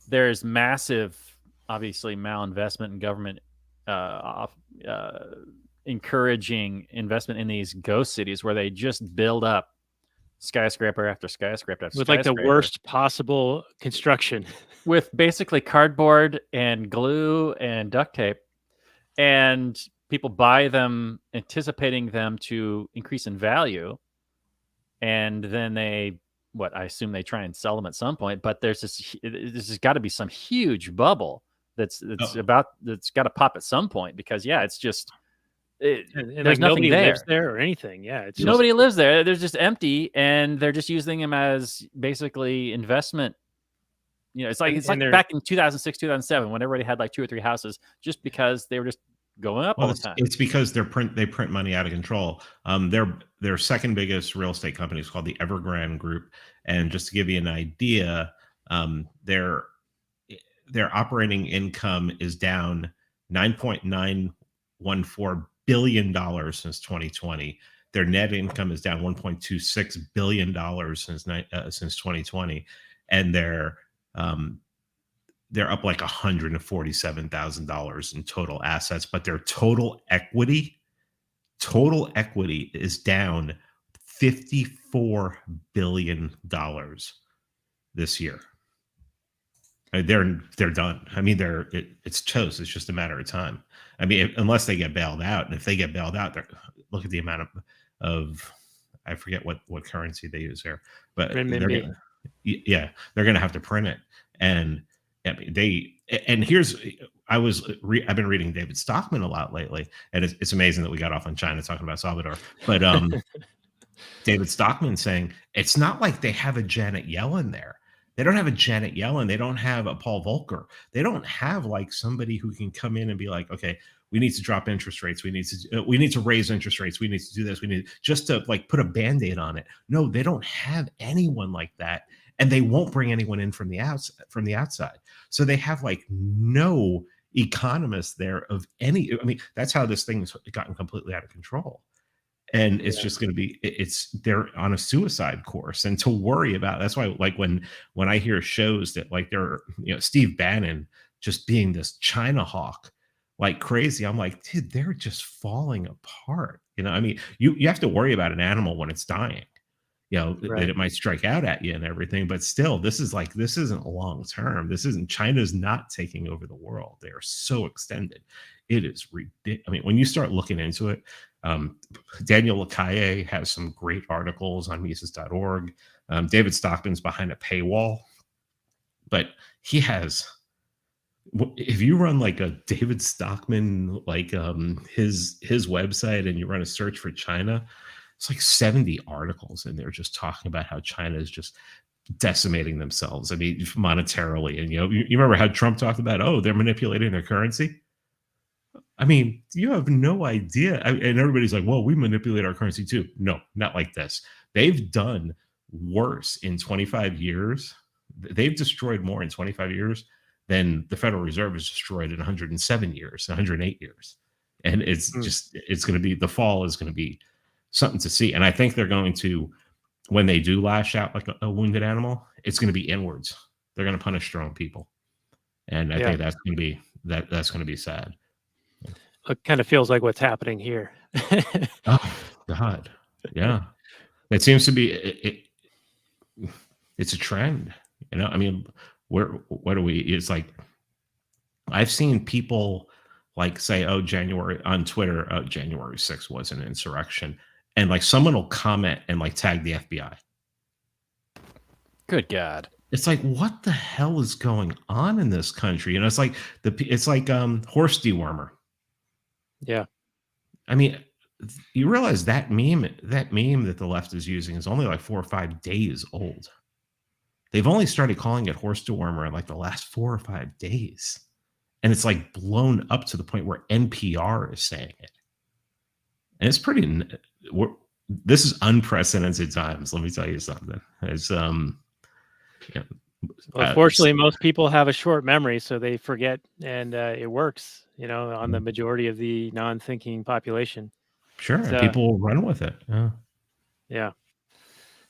there's massive, obviously, malinvestment in government, encouraging investment in these ghost cities where they just build up skyscraper after skyscraper after with the worst possible construction, with basically cardboard and glue and duct tape, and people buy them anticipating them to increase in value. And then I assume they try and sell them at some point, but this has got to be some huge bubble that's got to pop at some point, because it's just, there's nothing there. Lives there or anything. Yeah. Nobody lives there. They're just empty, and they're just using them as basically investment. It's like back in 2006, 2007, when everybody had 2 or 3 houses, just because they were just going up all the time. It's because they print money out of control. Their second biggest real estate company is called the Evergrande Group, and just to give you an idea, their operating income is down $9.914 billion since 2020. Their net income is down $1.26 billion since 2020, and they're up $147,000 in total assets, but their total equity is down $54 billion this year. They're done. I mean, it's toast. It's just a matter of time. I mean, unless they get bailed out, and if they get bailed out, look at the amount of I forget what currency they use there, but they're gonna have to print it. And I've been reading David Stockman a lot lately, and it's amazing that we got off on China talking about Salvador, but David Stockman saying it's not like they have a Janet Yellen there. They don't have a Janet Yellen. They don't have a Paul Volcker. They don't have somebody who can come in and be like, okay, we need to drop interest rates. We need to raise interest rates. We need to do this. We need just to put a Band-Aid on it. No, they don't have anyone like that. And they won't bring anyone in from the outside. So they have no economists there of any. I mean, that's how this thing's gotten completely out of control. And it's just going to be, they're on a suicide course. And to worry about, that's why when I hear shows that they're, Steve Bannon just being this China hawk like crazy, I'm like, dude, they're just falling apart. I mean, you have to worry about an animal when it's dying. That it might strike out at you and everything, but still, this isn't long term. China's not taking over the world. They are so extended. It is ridiculous. I mean, when you start looking into it, Daniel Lacaille has some great articles on Mises.org. David Stockman's behind a paywall but he has. If you run like a David Stockman, like his website, and you run a search for China, it's like 70 articles in there just talking about how China is just decimating themselves. I mean, monetarily, and you remember how Trump talked about, oh, they're manipulating their currency. I mean, you have no idea. And everybody's like, well, we manipulate our currency too. No, not like this. They've done worse in 25 years. They've destroyed more in 25 years than the Federal Reserve has destroyed in 107 years, 108 years. And it's going to be, the fall is going to be something to see. And I think they're going to, when they do lash out like a wounded animal, it's going to be inwards. They're going to punish strong people. And I think that's going to be, that's going to be sad. It kind of feels like what's happening here. Oh God. Yeah. It seems to be, it's a trend, I mean, what are we, it's like, I've seen people like say, oh, January on Twitter, oh, January 6th was an insurrection. And like someone will comment and like tag the FBI. Good God. It's like, what the hell is going on in this country? It's like horse dewormer. Yeah. I mean, you realize that meme that the left is using is only like 4 or 5 days old. They've only started calling it horse dewormer in like the last 4 or 5 days. And it's like blown up to the point where NPR is saying it. And it's pretty, this is unprecedented times. Let me tell you something. It's, unfortunately, most people have a short memory, so they forget, and it works, on the majority of the non-thinking population. Sure. People will run with it. Yeah.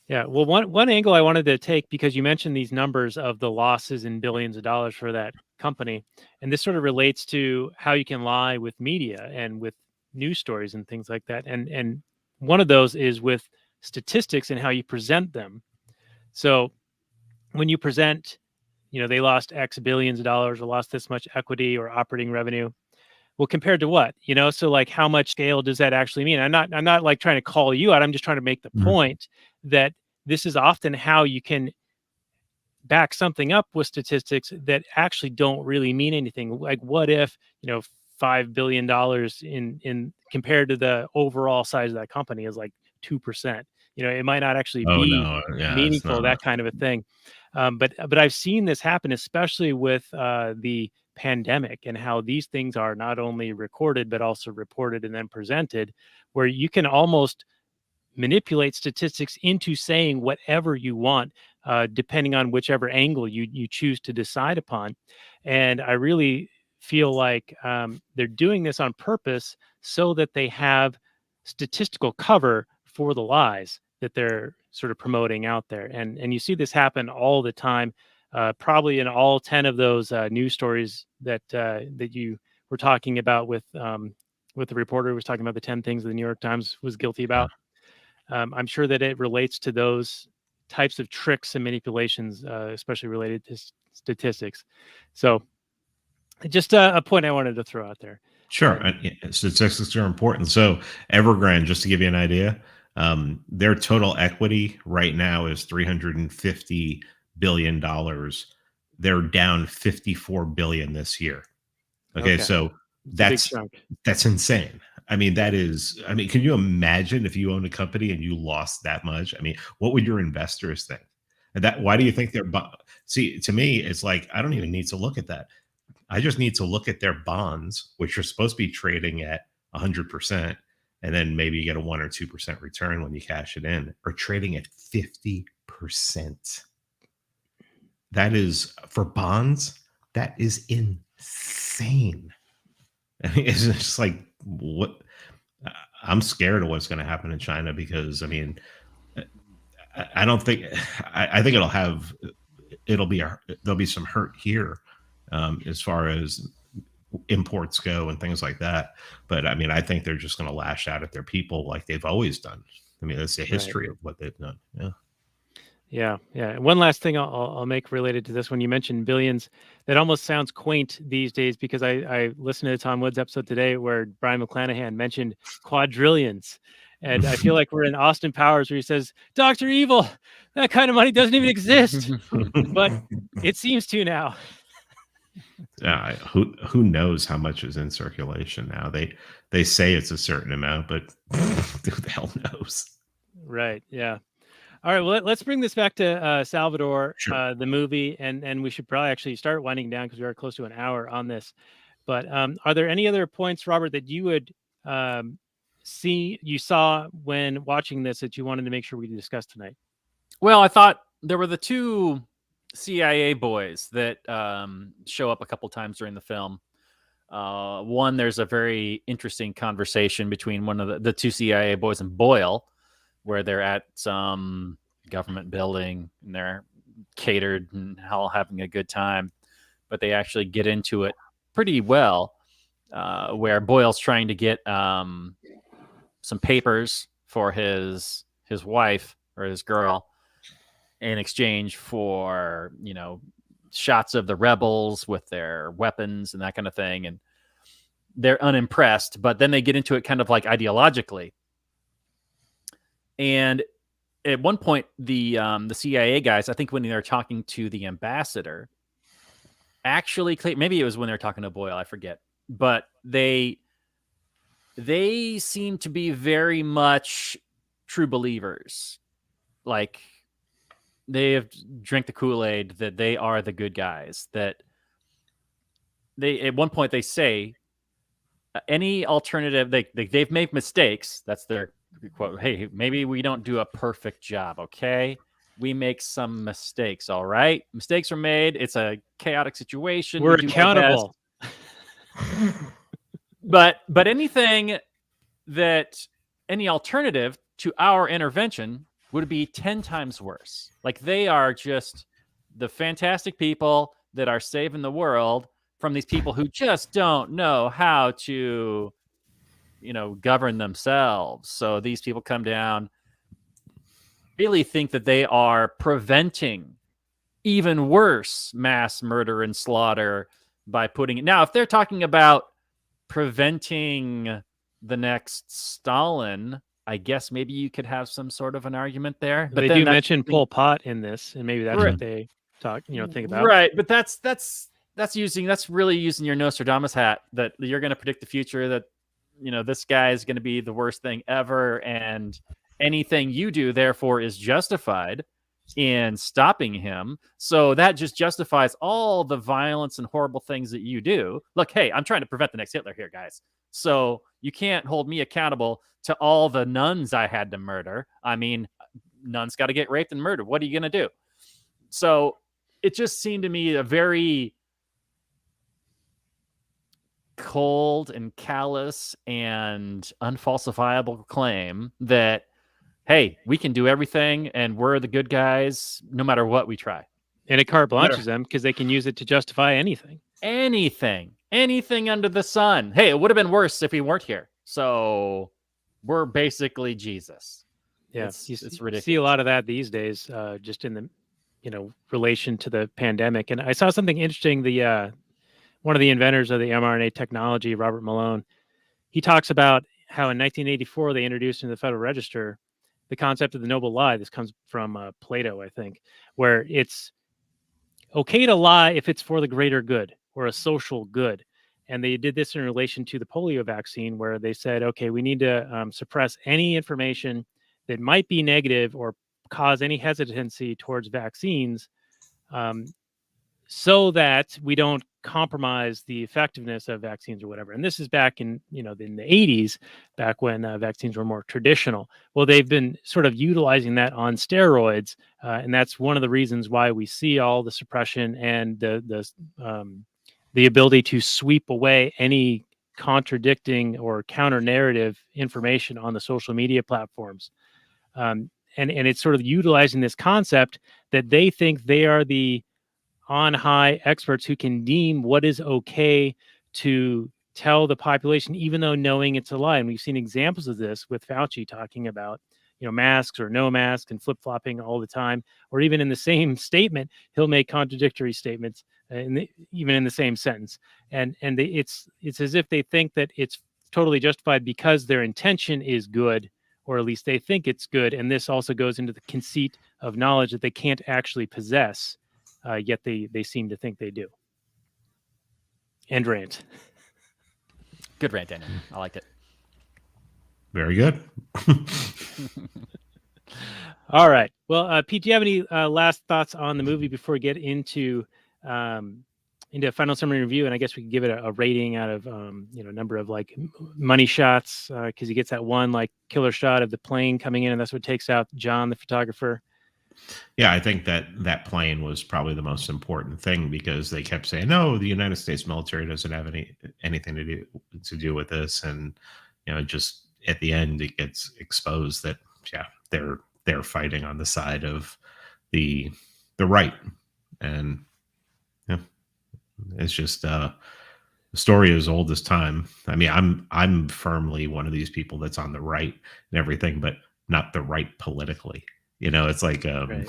Yeah. Well, one angle I wanted to take, because you mentioned these numbers of the losses in billions of dollars for that company, and this sort of relates to how you can lie with media and with news stories and things like that. And one of those is with statistics and how you present them. So when you present, they lost X billions of dollars, or lost this much equity or operating revenue. Well, compared to what, so like how much scale does that actually mean? I'm not like trying to call you out. I'm just trying to make the point that this is often how you can back something up with statistics that actually don't really mean anything. Like, what if, $5 billion in compared to the overall size of that company is like 2%, it might not actually be meaningful, that kind of a thing. But I've seen this happen, especially with the pandemic, and how these things are not only recorded, but also reported and then presented, where you can almost manipulate statistics into saying whatever you want, depending on whichever angle you choose to decide upon. And I really feel like they're doing this on purpose so that they have statistical cover for the lies that they're sort of promoting out there. And you see this happen all the time, probably in all 10 of those news stories that you were talking about with the reporter who was talking about the 10 things the New York Times was guilty about. I'm sure that it relates to those types of tricks and manipulations, especially related to statistics. So just a point I wanted to throw out there. Sure. Statistics are important. So Evergrande, just to give you an idea, their total equity right now is $350 billion. They're down $54 billion this year. Okay. So that's insane. I mean, can you imagine if you owned a company and you lost that much? I mean, what would your investors think? And why do you think see, to me, it's like, I don't even need to look at that. I just need to look at their bonds, which are supposed to be trading at 100%. And then maybe you get a 1 or 2% return when you cash it in, or trading at 50%. That is, for bonds, that is insane. I mean, it's just like, what? I'm scared of what's going to happen in China, because I mean, I don't think, I think there'll be some hurt here as far as imports go and things like that. But I mean, I think they're just going to lash out at their people like they've always done. I mean, that's the history of what they've done. Yeah. And one last thing I'll make related to this. When you mentioned billions, that almost sounds quaint these days, because I listened to the Tom Woods episode today where Brian McClanahan mentioned quadrillions. And I feel like we're in Austin Powers where he says, Dr. Evil, that kind of money doesn't even exist. But it seems to now. Yeah, who knows how much is in circulation now? They say it's a certain amount, but who the hell knows? Right. Yeah. All right. Well, let's bring this back to Salvador, Sure. the movie, and we should probably actually start winding down because we are close to an hour on this. But are there any other points, Robert, that you would you saw when watching this that you wanted to make sure we discuss tonight? Well, I thought there were the two CIA boys that show up a couple times during the film. One, there's a very interesting conversation between one of the two CIA boys and Boyle, where they're at some government building and they're catered and all having a good time, but they actually get into it pretty well, where Boyle's trying to get some papers for his wife or his girl in exchange for, shots of the rebels with their weapons and that kind of thing. And they're unimpressed, but then they get into it kind of like ideologically. And at one point, the CIA guys, I think when they're talking to the ambassador, actually, maybe it was when they're talking to Boyle, I forget, but they seem to be very much true believers. Like they have drank the Kool-Aid that they are the good guys. That they at one point they say any alternative, they've made mistakes. That's their quote. Hey, maybe we don't do a perfect job. Okay. We make some mistakes. All right. Mistakes are made. It's a chaotic situation. We're We do our accountable. best. But anything that any alternative to our intervention would be 10 times worse. Like they are just the fantastic people that are saving the world from these people who just don't know how to, govern themselves. So these people come down, really think that they are preventing even worse mass murder and slaughter by putting it. Now, if they're talking about preventing the next Stalin, I guess maybe you could have some sort of an argument there. But they do mention Pol Pot in this, and maybe that's what they think about. Right, but that's really using your Nostradamus hat that you're going to predict the future, that this guy is going to be the worst thing ever, and anything you do therefore is justified in stopping him. So that just justifies all the violence and horrible things that you do. Look, hey, I'm trying to prevent the next Hitler here, guys. So you can't hold me accountable to all the nuns I had to murder. I mean, nuns got to get raped and murdered. What are you going to do? So it just seemed to me a very cold and callous and unfalsifiable claim that, hey, we can do everything and we're the good guys no matter what we try. And it carte blanches them because they can use it to justify anything. Anything under the sun. Hey, it would have been worse if we weren't here. So we're basically Jesus. Yeah, it's ridiculous. See a lot of that these days, just in the relation to the pandemic. And I saw something interesting. The one of the inventors of the mRNA technology, Robert Malone, he talks about how in 1984 they introduced into the Federal Register the concept of the noble lie. This comes from Plato, I think, where it's okay to lie if it's for the greater good or a social good. And they did this in relation to the polio vaccine, where they said, okay, we need to suppress any information that might be negative or cause any hesitancy towards vaccines, so that we don't compromise the effectiveness of vaccines or whatever. And this is back in the 80s, back when vaccines were more traditional. Well, they've been sort of utilizing that on steroids, and that's one of the reasons why we see all the suppression and the ability to sweep away any contradicting or counter narrative information on the social media platforms. And it's sort of utilizing this concept that they think they are the on high experts who can deem what is okay to tell the population, even though knowing it's a lie. And we've seen examples of this with Fauci talking about, masks or no masks and flip-flopping all the time, or even in the same statement, he'll make contradictory statements even in the same sentence. And it's as if they think that it's totally justified because their intention is good or at least they think it's good. And this also goes into the conceit of knowledge that they can't actually possess, yet they seem to think they do. End rant. Good rant, Daniel. I liked it. Very good. All right. Well, Pete, do you have any last thoughts on the movie before we get into a final summary review? And I guess we could give it a rating out of number of like money shots, because he gets that one like killer shot of the plane coming in, and that's what takes out John, the photographer. Yeah, I think that plane was probably the most important thing, because they kept saying, no, the United States military doesn't have anything to do with this. And, just at the end, it gets exposed that, they're fighting on the side of the right. And it's just the story is old as time. I mean, I'm firmly one of these people that's on the right and everything, but not the right politically. It's like, Right.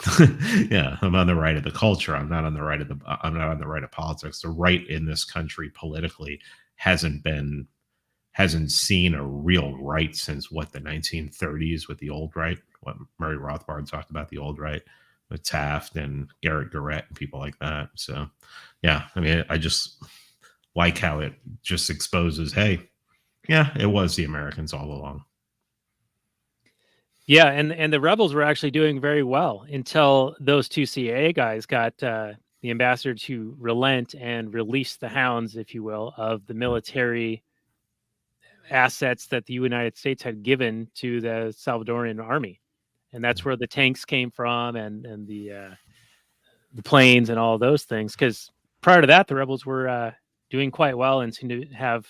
yeah, I'm on the right of the culture. I'm not on the right of politics. The right in this country politically hasn't seen a real right since the 1930s with the old right. What Murray Rothbard talked about, the old right with Taft and Garrett Garrett and people like that. So, yeah, I mean, I just like how it just exposes, hey, yeah, it was the Americans all along. Yeah, and the rebels were actually doing very well until those two CIA guys got the ambassador to relent and release the hounds, if you will, of the military assets that the United States had given to the Salvadorian army. And that's where the tanks came from, and the planes and all of those things. Because prior to that, the rebels were doing quite well and seemed to have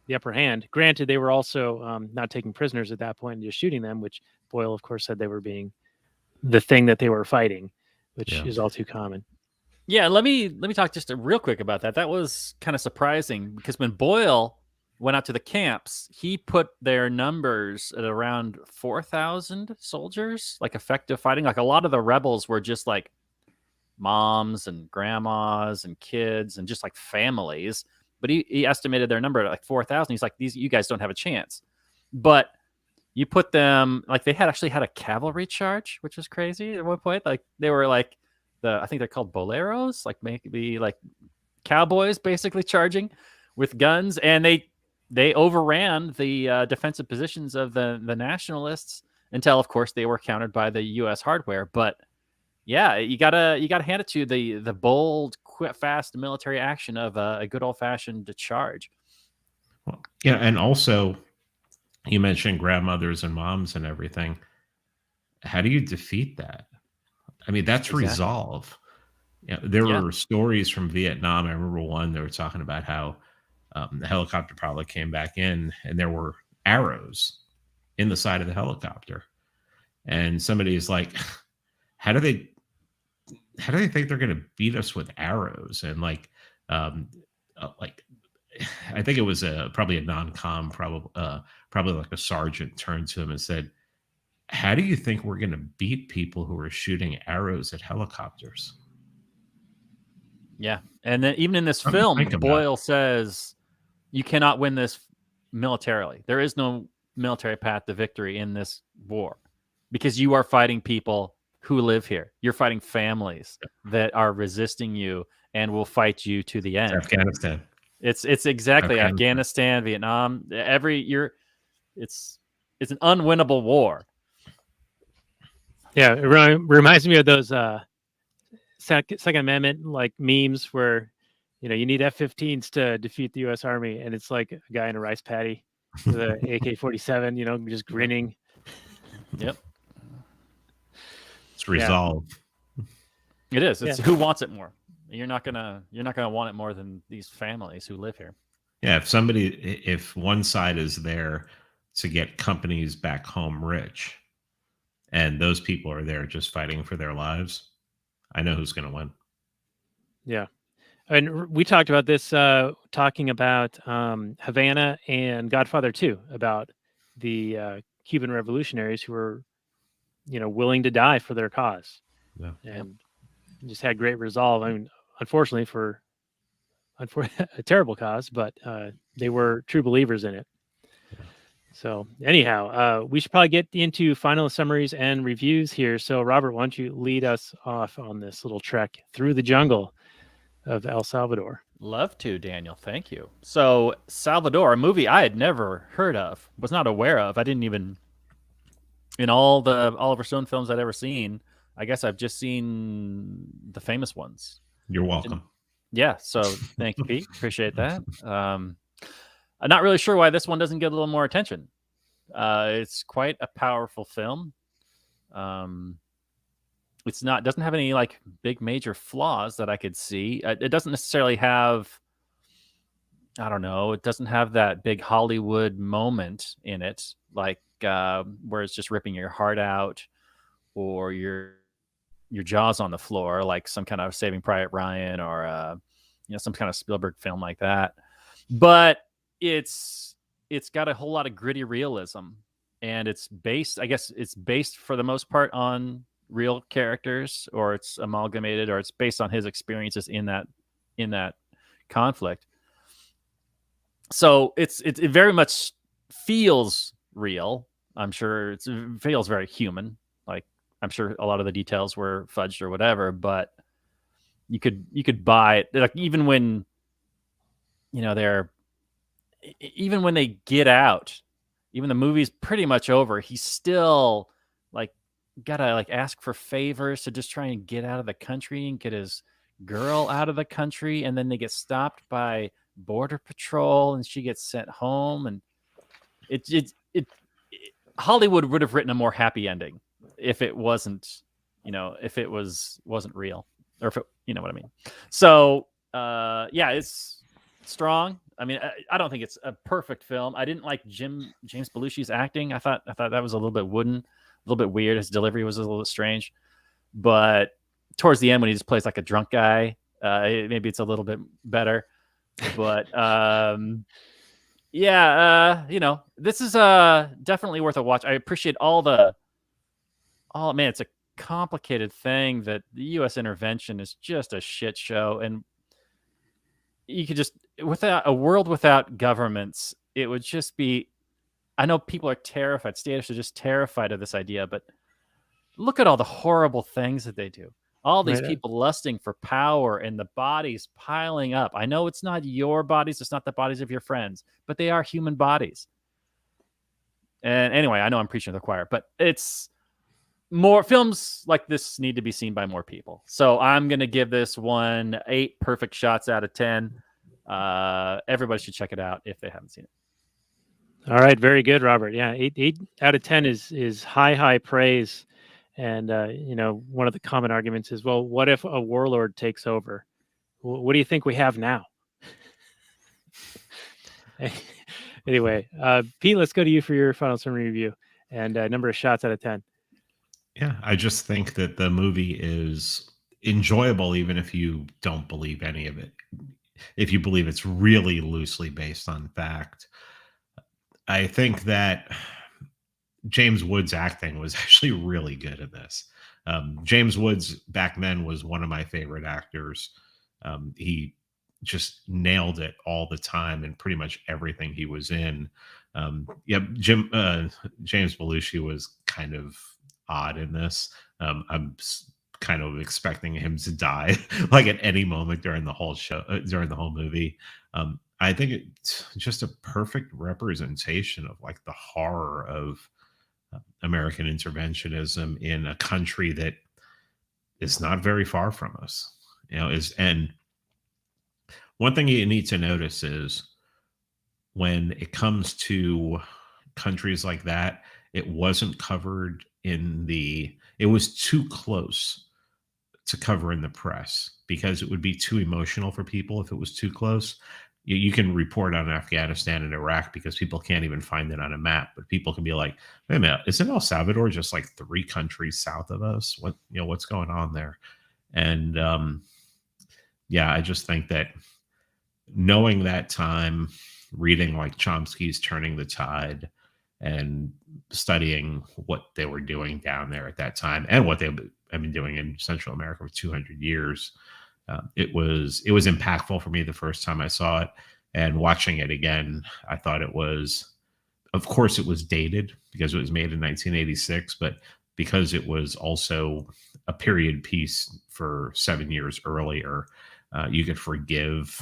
the upper hand. Granted, they were also not taking prisoners at that point and just shooting them, which Boyle, of course, said they were being the thing that they were fighting, which is all too common. Yeah, let me talk just real quick about that. That was kind of surprising, because when Boyle went out to the camps, he put their numbers at around 4,000 soldiers, like effective fighting. Like a lot of the rebels were just like moms and grandmas and kids and just like families. But he estimated their number at like 4,000. He's like, you guys don't have a chance. But you put them, like they had a cavalry charge, which was crazy at one point. Like they were like I think they're called boleros, like maybe like cowboys basically charging with guns. And they overran the defensive positions of the nationalists until, of course, they were countered by the U.S. hardware. But yeah, you gotta hand it to the bold, quick, fast military action of a good old fashioned charge. Well, yeah, and also you mentioned grandmothers and moms and everything. How do you defeat that? I mean, that's Exactly. resolve. There were stories from Vietnam. I remember one, they were talking about how the helicopter pilot came back in and there were arrows in the side of the helicopter. And somebody's like, how do they think they're going to beat us with arrows? And I think it was probably a non-com, probably like a sergeant turned to him and said, how do you think we're going to beat people who are shooting arrows at helicopters? Yeah. And then even in this film, Boyle says you cannot win this militarily. There is no military path to victory in this war, because you are fighting people who live here. You're fighting families that are resisting you and will fight you to the end. Afghanistan. It's exactly Afghanistan, Vietnam. It's an unwinnable war. Yeah, it reminds me of those Second Amendment like memes where you need F-15s to defeat the U.S. Army, and it's like a guy in a rice paddy with an AK-47, just grinning. Yep, it's resolve. Yeah. It is. It's who wants it more. You're not gonna want it more than these families who live here. Yeah, if one side is there to get companies back home rich, and those people are there just fighting for their lives, I know who's going to win. Yeah. And we talked about this, talking about Havana and Godfather 2, about the Cuban revolutionaries who were, willing to die for their cause. Yeah. And just had great resolve. I mean, unfortunately for a terrible cause, but they were true believers in it. So anyhow, we should probably get into final summaries and reviews here. So Robert, why don't you lead us off on this little trek through the jungle of El Salvador? Love to, Daniel. Thank you. So Salvador, a movie I had never heard of, was not aware of. I didn't even, in all the Oliver Stone films I'd ever seen, I guess I've just seen the famous ones. You're welcome. Yeah. So thank you, Pete. Appreciate that. I'm not really sure why this one doesn't get a little more attention. It's quite a powerful film. It's not doesn't have any like big major flaws that I could see. It doesn't necessarily have, I don't know, it doesn't have that big Hollywood moment in it, like where it's just ripping your heart out or your jaws on the floor, like some kind of Saving Private Ryan or some kind of Spielberg film like that. But it's got a whole lot of gritty realism, and it's based for the most part on real characters, or it's amalgamated, or it's based on his experiences in that conflict. So it very much feels real. I'm sure it feels very human. Like, I'm sure a lot of the details were fudged or whatever, but you could buy it. Like, even when they get out, even the movie's pretty much over, he's still like gotta like ask for favors to just try and get out of the country and get his girl out of the country, and then they get stopped by border patrol and she gets sent home. And it Hollywood would have written a more happy ending if it wasn't wasn't real, or if it, you know what I mean. So it's strong. I mean, I don't think it's a perfect film. I didn't like James Belushi's acting. I thought that was a little bit wooden, a little bit weird. His delivery was a little bit strange. But towards the end, when he just plays like a drunk guy, maybe it's a little bit better. But this is definitely worth a watch. I appreciate it's a complicated thing that the U.S. intervention is just a shit show, and you could just, without a world without governments, it would just be, I know people are terrified, statists are just terrified of this idea, but look at all the horrible things that they do. All these people lusting for power and the bodies piling up. I know it's not your bodies, it's not the bodies of your friends, but they are human bodies. And anyway, I know I'm preaching to the choir, but it's more films like this need to be seen by more people. So I'm going to give this one 8 perfect shots out of 10. Everybody should check it out if they haven't seen it. All right. Very good, Robert. Yeah. 8 out of 10 is high praise. And, one of the common arguments is, well, what if a warlord takes over? What do you think we have now? Anyway, Pete, let's go to you for your final summary review and number of shots out of 10. Yeah, I just think that the movie is enjoyable, even if you don't believe any of it. If you believe it's really loosely based on fact. I think that James Woods' acting was actually really good in this. James Woods back then was one of my favorite actors. He just nailed it all the time in pretty much everything he was in. James Belushi was kind of odd in this. I'm kind of expecting him to die like at any moment during the whole show, during the whole movie. I think it's just a perfect representation of like the horror of American interventionism in a country that is not very far from us. And one thing you need to notice is when it comes to countries like that, it wasn't covered it was too close to cover in the press because it would be too emotional for people if it was too close. You can report on Afghanistan and Iraq because people can't even find it on a map, but people can be like, wait a minute, isn't El Salvador just like 3 countries south of us? What's going on there? And I just think that knowing that time, reading like Chomsky's Turning the Tide and studying what they were doing down there at that time and what they've been doing in Central America for 200 years. It was impactful for me the first time I saw it, and watching it again, I thought it was of course, it was dated because it was made in 1986, but because it was also a period piece for 7 years earlier, you could forgive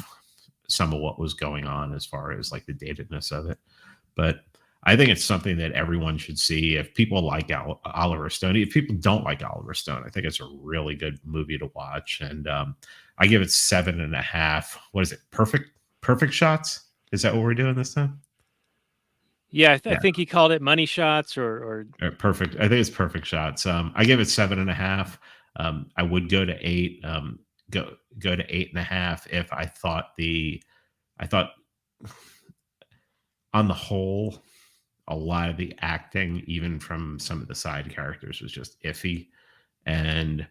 some of what was going on as far as like the datedness of it. But I think it's something that everyone should see. If people like Oliver Stone, if people don't like Oliver Stone, I think it's a really good movie to watch. And I give it 7.5. What is it? Perfect shots? Is that what we're doing this time? Yeah, I think he called it money shots or perfect. I think it's perfect shots. I give it 7.5. I would go to 8. Go to 8.5 if I thought on the whole, a lot of the acting, even from some of the side characters, was just iffy, and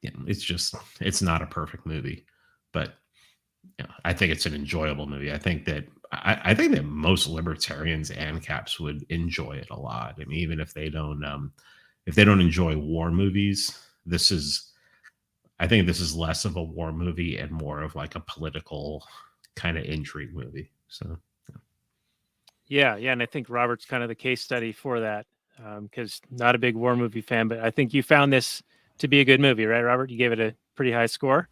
it's not a perfect movie, but I think it's an enjoyable movie. I think that most libertarians and caps would enjoy it a lot. I mean, even if they don't enjoy war movies, I think this is less of a war movie and more of like a political kind of intrigue movie. So. Yeah, and I think Robert's kind of the case study for that, because not a big war movie fan, but I think you found this to be a good movie, right, Robert? You gave it a pretty high score.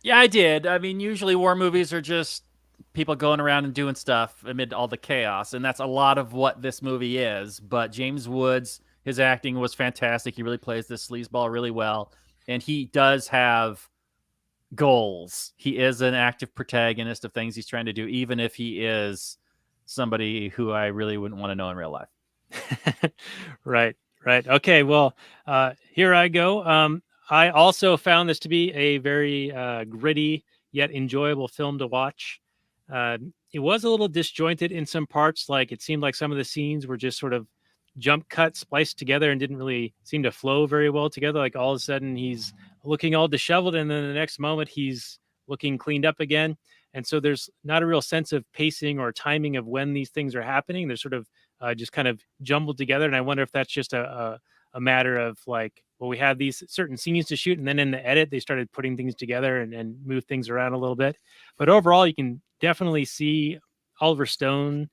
Yeah, I did. I mean, usually war movies are just people going around and doing stuff amid all the chaos, and that's a lot of what this movie is. But James Woods, his acting was fantastic. He really plays this sleazeball really well, and he does have goals. He is an active protagonist of things he's trying to do, even if he is somebody who I really wouldn't want to know in real life. Right. Okay, well, here I go. I also found this to be a very gritty yet enjoyable film to watch. It was a little disjointed in some parts. Like it seemed like some of the scenes were just sort of jump cut, spliced together, and didn't really seem to flow very well together. Like all of a sudden he's looking all disheveled, and then the next moment he's looking cleaned up again. And so there's not a real sense of pacing or timing of when these things are happening. They're sort of just kind of jumbled together. And I wonder if that's just a matter of like, well, we had these certain scenes to shoot, and then in the edit, they started putting things together and move things around a little bit. But overall, you can definitely see Oliver Stone,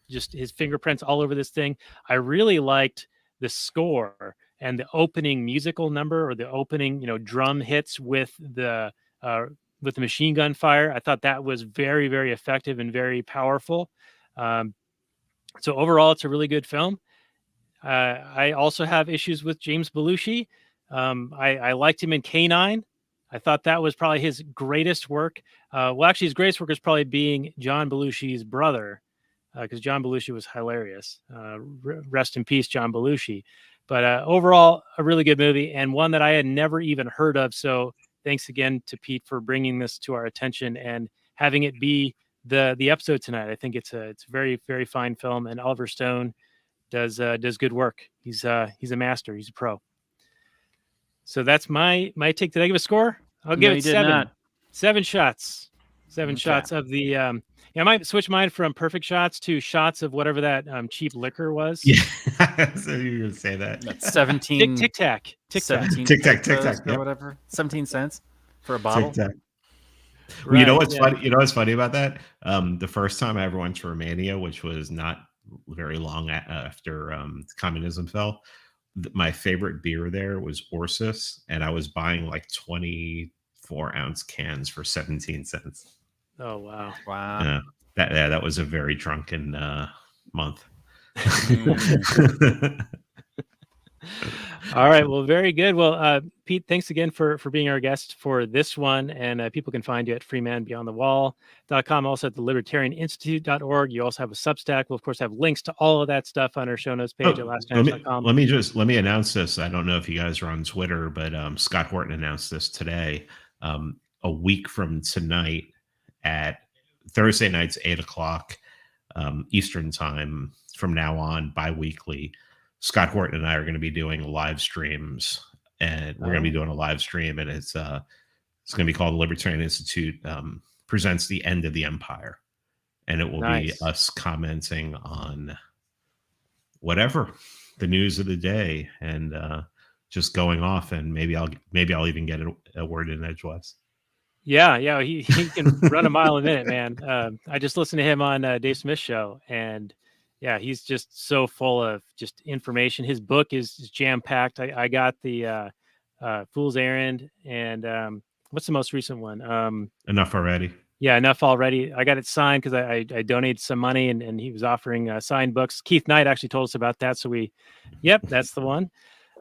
just his fingerprints all over this thing. I really liked the score and the opening musical number, or the opening, drum hits with the machine gun fire. I thought that was very, very effective and very powerful. So overall, it's a really good film. I also have issues with James Belushi. I liked him in K-9. I thought that was probably his greatest work. Well, actually, his greatest work is probably being John Belushi's brother, because John Belushi was hilarious. Rest in peace, John Belushi. But overall, a really good movie, and one that I had never even heard of. So thanks again to Pete for bringing this to our attention and having it be the episode tonight. I think it's a very, very fine film, and Oliver Stone does good work. He's a master. He's a pro. So that's my take. Did I give a score? I'll give it 7. Not. 7 shots. 7 shots of the. I might switch mine from perfect shots to shots of whatever that cheap liquor was. Yeah, so you were gonna say that. That's 17. Tic Tac. Tic Tac. Or whatever. 17 cents for a bottle. Tic Tac. Right, well, you know what's funny? You know what's funny about that? The first time I ever went to Romania, which was not very long after communism fell, my favorite beer there was Ursus, and I was buying like 24-ounce cans for 17 cents. Oh wow! Wow. That was a very drunken month. All right. Well, very good. Well, Pete, thanks again for being our guest for this one. And people can find you at freemanbeyondthewall.com, also at the libertarianinstitute.org. You also have a Substack. We'll, of course, have links to all of that stuff on our show notes page at lastchance.com. Let me announce this. I don't know if you guys are on Twitter, but Scott Horton announced this today. A week from tonight, at Thursday nights, 8:00 Eastern time, from now on, bi-weekly, Scott Horton and I are going to be doing live streams, and we're going to be doing a live stream, and it's going to be called the Libertarian Institute Presents the End of the Empire, and it will be us commenting on whatever the news of the day, and just going off, and maybe I'll even get a word in edgewise. Yeah, he can run a mile a minute, man. I just listened to him on Dave Smith's show, and yeah, he's just so full of just information. His book is jam packed. I got the Fool's Errand, and what's the most recent one? Enough already. Yeah, Enough Already. I got it signed because I donated some money, and he was offering signed books. Keith Knight actually told us about that, so yep, that's the one.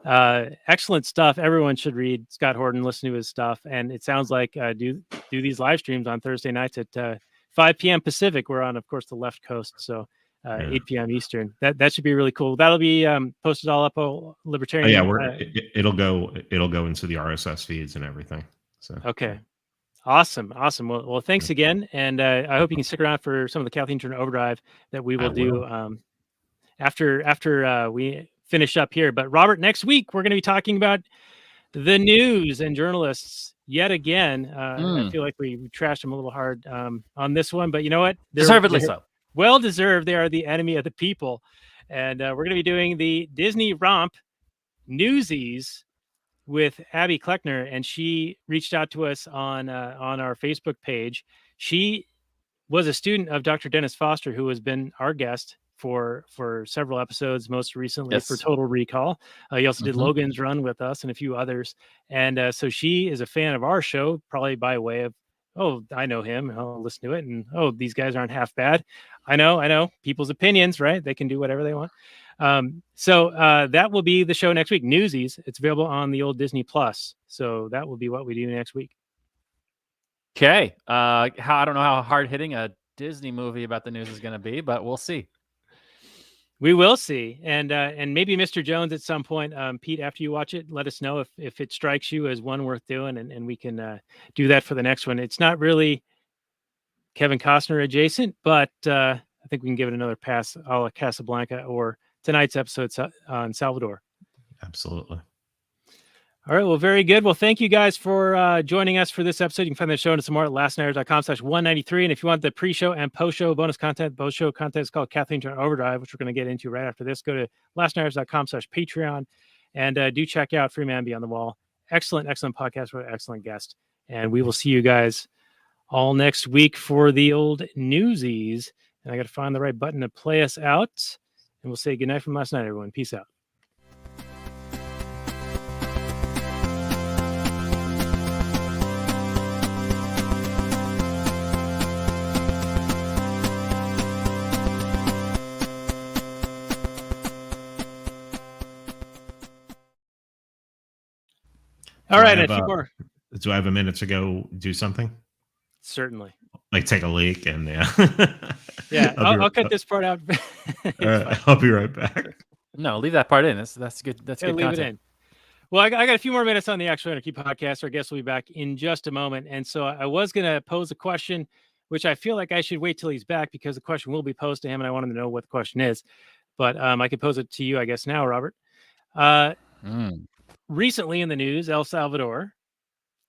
Excellent stuff. Everyone should read Scott Horton, listen to his stuff, and it sounds like do these live streams on Thursday nights at 5 p.m. Pacific. We're on, of course, the left coast, so 8 p.m. Eastern. That should be really cool. That'll be posted all up on Libertarian. It'll go into the RSS feeds and everything. So okay. Awesome. Well, thanks again, and I hope you can stick around for some of the Kathleen Turner Overdrive that we will do after we finish up here. But Robert, next week we're going to be talking about the news and journalists yet again. I feel like we trashed them a little hard on this one, but you know what? Deservedly so. Well deserved. They are the enemy of the people, and we're going to be doing the Disney romp Newsies with Abby Cleckner, and she reached out to us on our Facebook page. She was a student of Dr. Dennis Foster, who has been our guest for several episodes, most recently for Total Recall. He also did Logan's Run with us and a few others. And so she is a fan of our show, probably by way of, oh, I know him, I'll listen to it, and oh, these guys aren't half bad. I know people's opinions, right? They can do whatever they want. So that will be the show next week. Newsies. It's available on the old Disney Plus. So that will be what we do next week. Okay. I don't know how hard hitting a Disney movie about the news is going to be, but we'll see. We will see. And maybe Mr. Jones at some point, Pete, after you watch it, let us know if it strikes you as one worth doing, and we can do that for the next one. It's not really Kevin Costner adjacent, but I think we can give it another pass a la Casablanca or tonight's episode on Salvador. Absolutely. All right. Well, very good. Well, thank you guys for joining us for this episode. You can find the show and some more at lastnighters.com/193. And if you want the pre-show and post-show bonus content, post-show content is called Kathleen Turner Overdrive, which we're going to get into right after this. Go to lastnighters.com/Patreon and do check out Free Man Beyond the Wall. Excellent podcast with an excellent guest. And we will see you guys all next week for the old Newsies. And I got to find the right button to play us out. And we'll say goodnight from last night, everyone. Peace out. All right, a few more. Do I have a minute to go do something? Certainly. Like take a leak and yeah. I'll cut this part out. I'll be right back. No, leave that part in. That's good. That's good. Leave it in. Well, I got a few more minutes on the Actual Anarchy podcast. Our guest will be back in just a moment. And so I was going to pose a question, which I feel like I should wait till he's back because the question will be posed to him, and I want him to know what the question is. But I could pose it to you, I guess, now, Robert. Recently in the news, El Salvador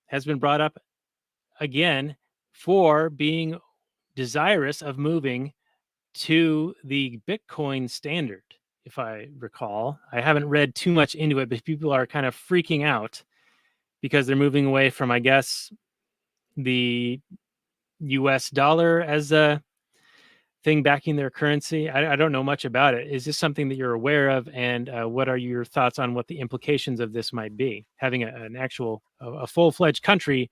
has been brought up again for being desirous of moving to the Bitcoin standard. If I recall, I haven't read too much into it, but people are kind of freaking out because they're moving away from, I guess, the US dollar as a thing backing their currency. I don't know much about it. Is this something that you're aware of? And what are your thoughts on what the implications of this might be? Having a full-fledged country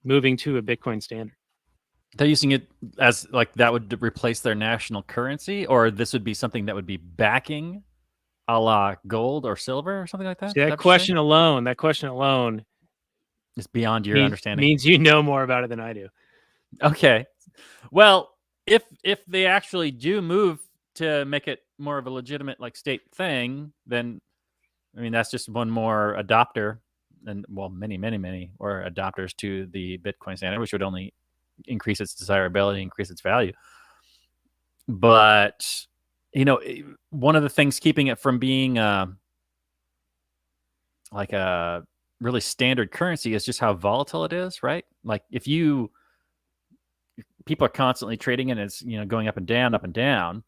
moving to a Bitcoin standard. They're using it as like that would replace their national currency, or this would be something that would be backing a la gold or silver or something like that? See, that question alone is beyond your understanding. Means you know more about it than I do. Okay. Well, if they actually do move to make it more of a legitimate like state thing, then I mean that's just one more adopter, and well, many or adopters to the Bitcoin standard, which would only increase its desirability, increase its value. But you know, one of the things keeping it from being like a really standard currency is just how volatile it is, right? Like if people are constantly trading and it's, you know, going up and down,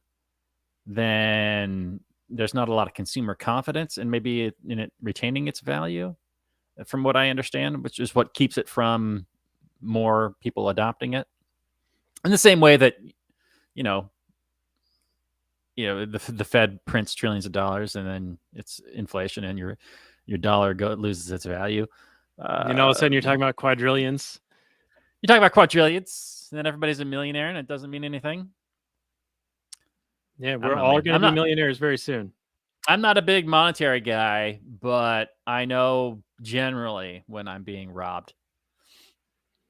then there's not a lot of consumer confidence and maybe in it retaining its value, from what I understand, which is what keeps it from more people adopting it. In the same way that, the Fed prints trillions of dollars, and then it's inflation, and your dollar loses its value. And all of a sudden, you're talking about quadrillions. You talk about quadrillions, and then everybody's a millionaire, and it doesn't mean anything. Yeah, we're all going to be millionaires very soon. I'm not a big monetary guy, but I know generally when I'm being robbed.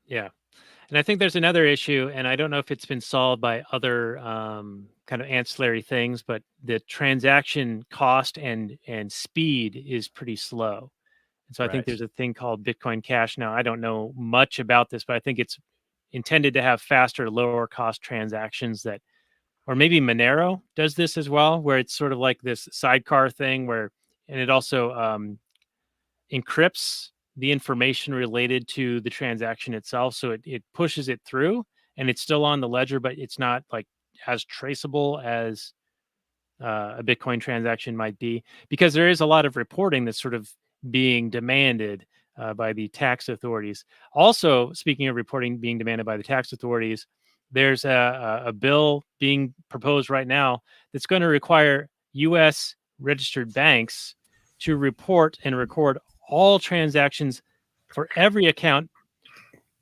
Yeah. And I think there's another issue, and I don't know if it's been solved by other kind of ancillary things, but the transaction cost and speed is pretty slow. And so I think there's a thing called Bitcoin Cash. Now, I don't know much about this, but I think it's intended to have faster, lower cost transactions that, or maybe Monero does this as well, where it's sort of like this sidecar thing and it also encrypts the information related to the transaction itself. So it pushes it through and it's still on the ledger, but it's not like as traceable as a Bitcoin transaction might be, because there is a lot of reporting that's sort of being demanded by the tax authorities. Also, speaking of reporting being demanded by the tax authorities, there's a bill being proposed right now that's going to require U.S. registered banks to report and record all transactions for every account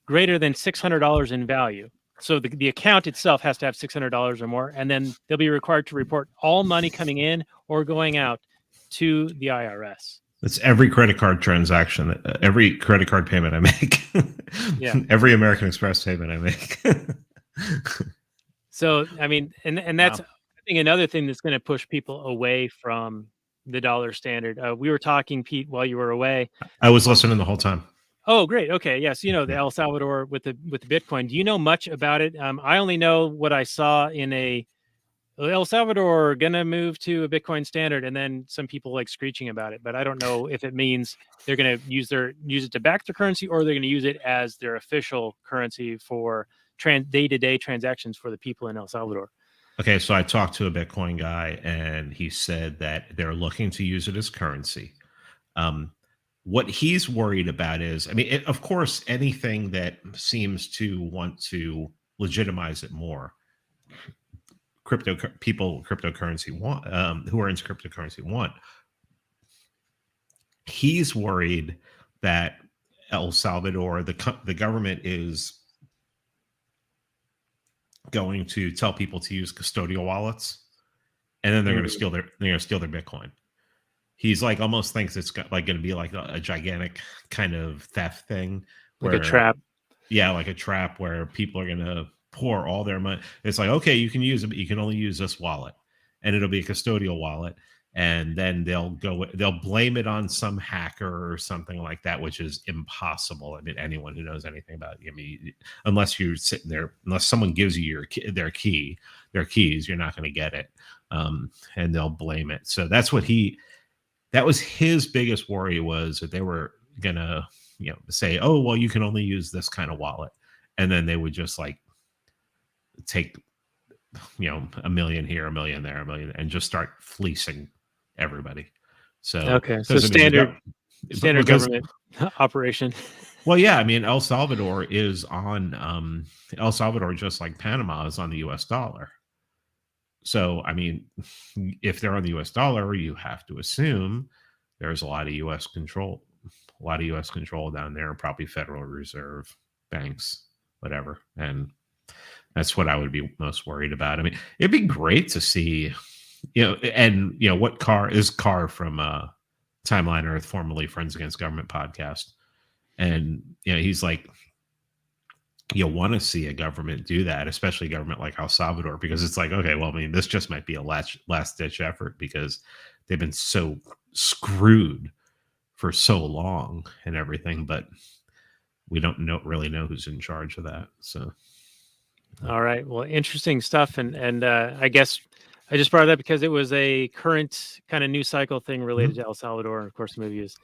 greater than $600 in value. So the account itself has to have $600 or more, and then they'll be required to report all money coming in or going out to the IRS. That's every credit card transaction, every credit card payment I make. Yeah. Every American Express payment I make. So, I mean, and that's, I think, another thing that's going to push people away from the dollar standard. We were talking, Pete, while you were away. I was listening the whole time. Oh, great. Okay. Yes. The El Salvador with the Bitcoin. Do you know much about it? I only know what I saw in El Salvador going to move to a Bitcoin standard, and then some people like screeching about it, but I don't know if it means they're going to use it to back their currency, or they're going to use it as their official currency for day-to-day transactions for the people in El Salvador. Okay, so I talked to a Bitcoin guy, and he said that they're looking to use it as currency. What he's worried about is, I mean, of course, anything that seems to want to legitimize it more, cryptocurrency want, who are into cryptocurrency want. He's worried that El Salvador, the government is going to tell people to use custodial wallets, and then they're going to steal their Bitcoin. He's like almost thinks it's like going to be like a gigantic kind of theft thing, like a trap. Yeah, like a trap where people are going to pour all their money. It's like, okay, you can use it, but you can only use this wallet, and it'll be a custodial wallet. And then they'll blame it on some hacker or something like that, which is impossible. I mean, anyone who knows anything about it, I mean, unless you're sitting there, unless someone gives you their keys, you're not going to get it. And they'll blame it. So that was his biggest worry, was that they were going to, say, oh, well, you can only use this kind of wallet. And then they would just like take, $1 million here, $1 million there, $1 million, and just start fleecing everybody. So okay, so standard government operation. Well, yeah, I mean, El Salvador is on El Salvador, just like Panama is on the U.S. dollar. So, I mean, if they're on the U.S. dollar, you have to assume there's a lot of U.S. control down there, probably Federal Reserve banks, whatever, and that's what I would be most worried about. I mean, it'd be great to see, what Carr from Timeline Earth, formerly Friends Against Government podcast. And, he's like, you want to see a government do that, especially a government like El Salvador, because it's like, okay, well, I mean, this just might be a last ditch effort because they've been so screwed for so long and everything, but we don't really know who's in charge of that. So. All right. Well, interesting stuff. And I guess I just brought it up because it was a current kind of news cycle thing related to El Salvador. And of course, the movie is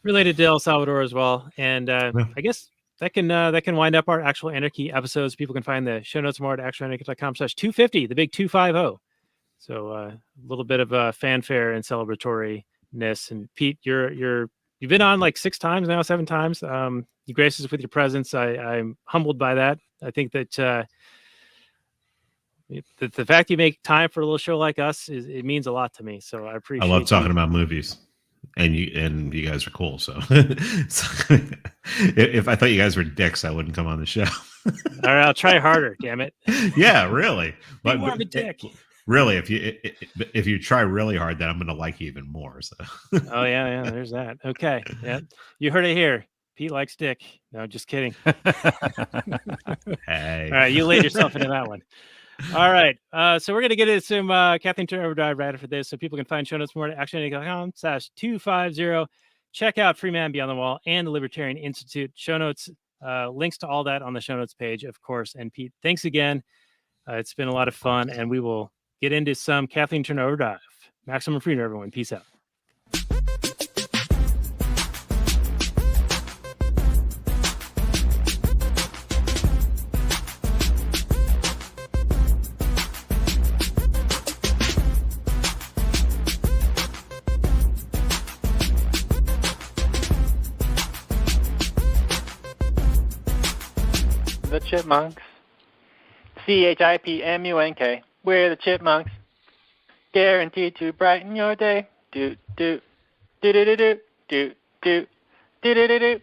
related to El Salvador as well. And I guess that can wind up our Actual Anarchy episodes. People can find the show notes more at actualanarchy.com/250, the big 250. So a little bit of fanfare and celebratoriness. And Pete, you're You've been on like 6 times now, 7 times. You graced us with your presence. I'm humbled by that. I think that the fact you make time for a little show like us it means a lot to me. So I appreciate. I love talking about movies, and you guys are cool. So, if I thought you guys were dicks, I wouldn't come on the show. All right, I'll try harder. Damn it. Yeah, really. Be more of a dick. Really, if you try really hard, then I'm going to like you even more. So. Oh yeah, there's that. Okay, yeah, you heard it here. Pete likes dick. No, just kidding. Hey. All right, you laid yourself into that one. All right, so we're going to get into some Kathleen Turner Overdrive right after this, so people can find show notes more at actionanarchy.com/250. Check out Free Man Beyond the Wall and the Libertarian Institute. Show notes, links to all that on the show notes page, of course. And Pete, thanks again. It's been a lot of fun, and we will get into some Kathleen Turner Overdrive. Maximum freedom, everyone. Peace out. The Chipmunks. CHIPMUNK. We're the Chipmunks. Guaranteed to brighten your day. Do do do do do do do do do do do.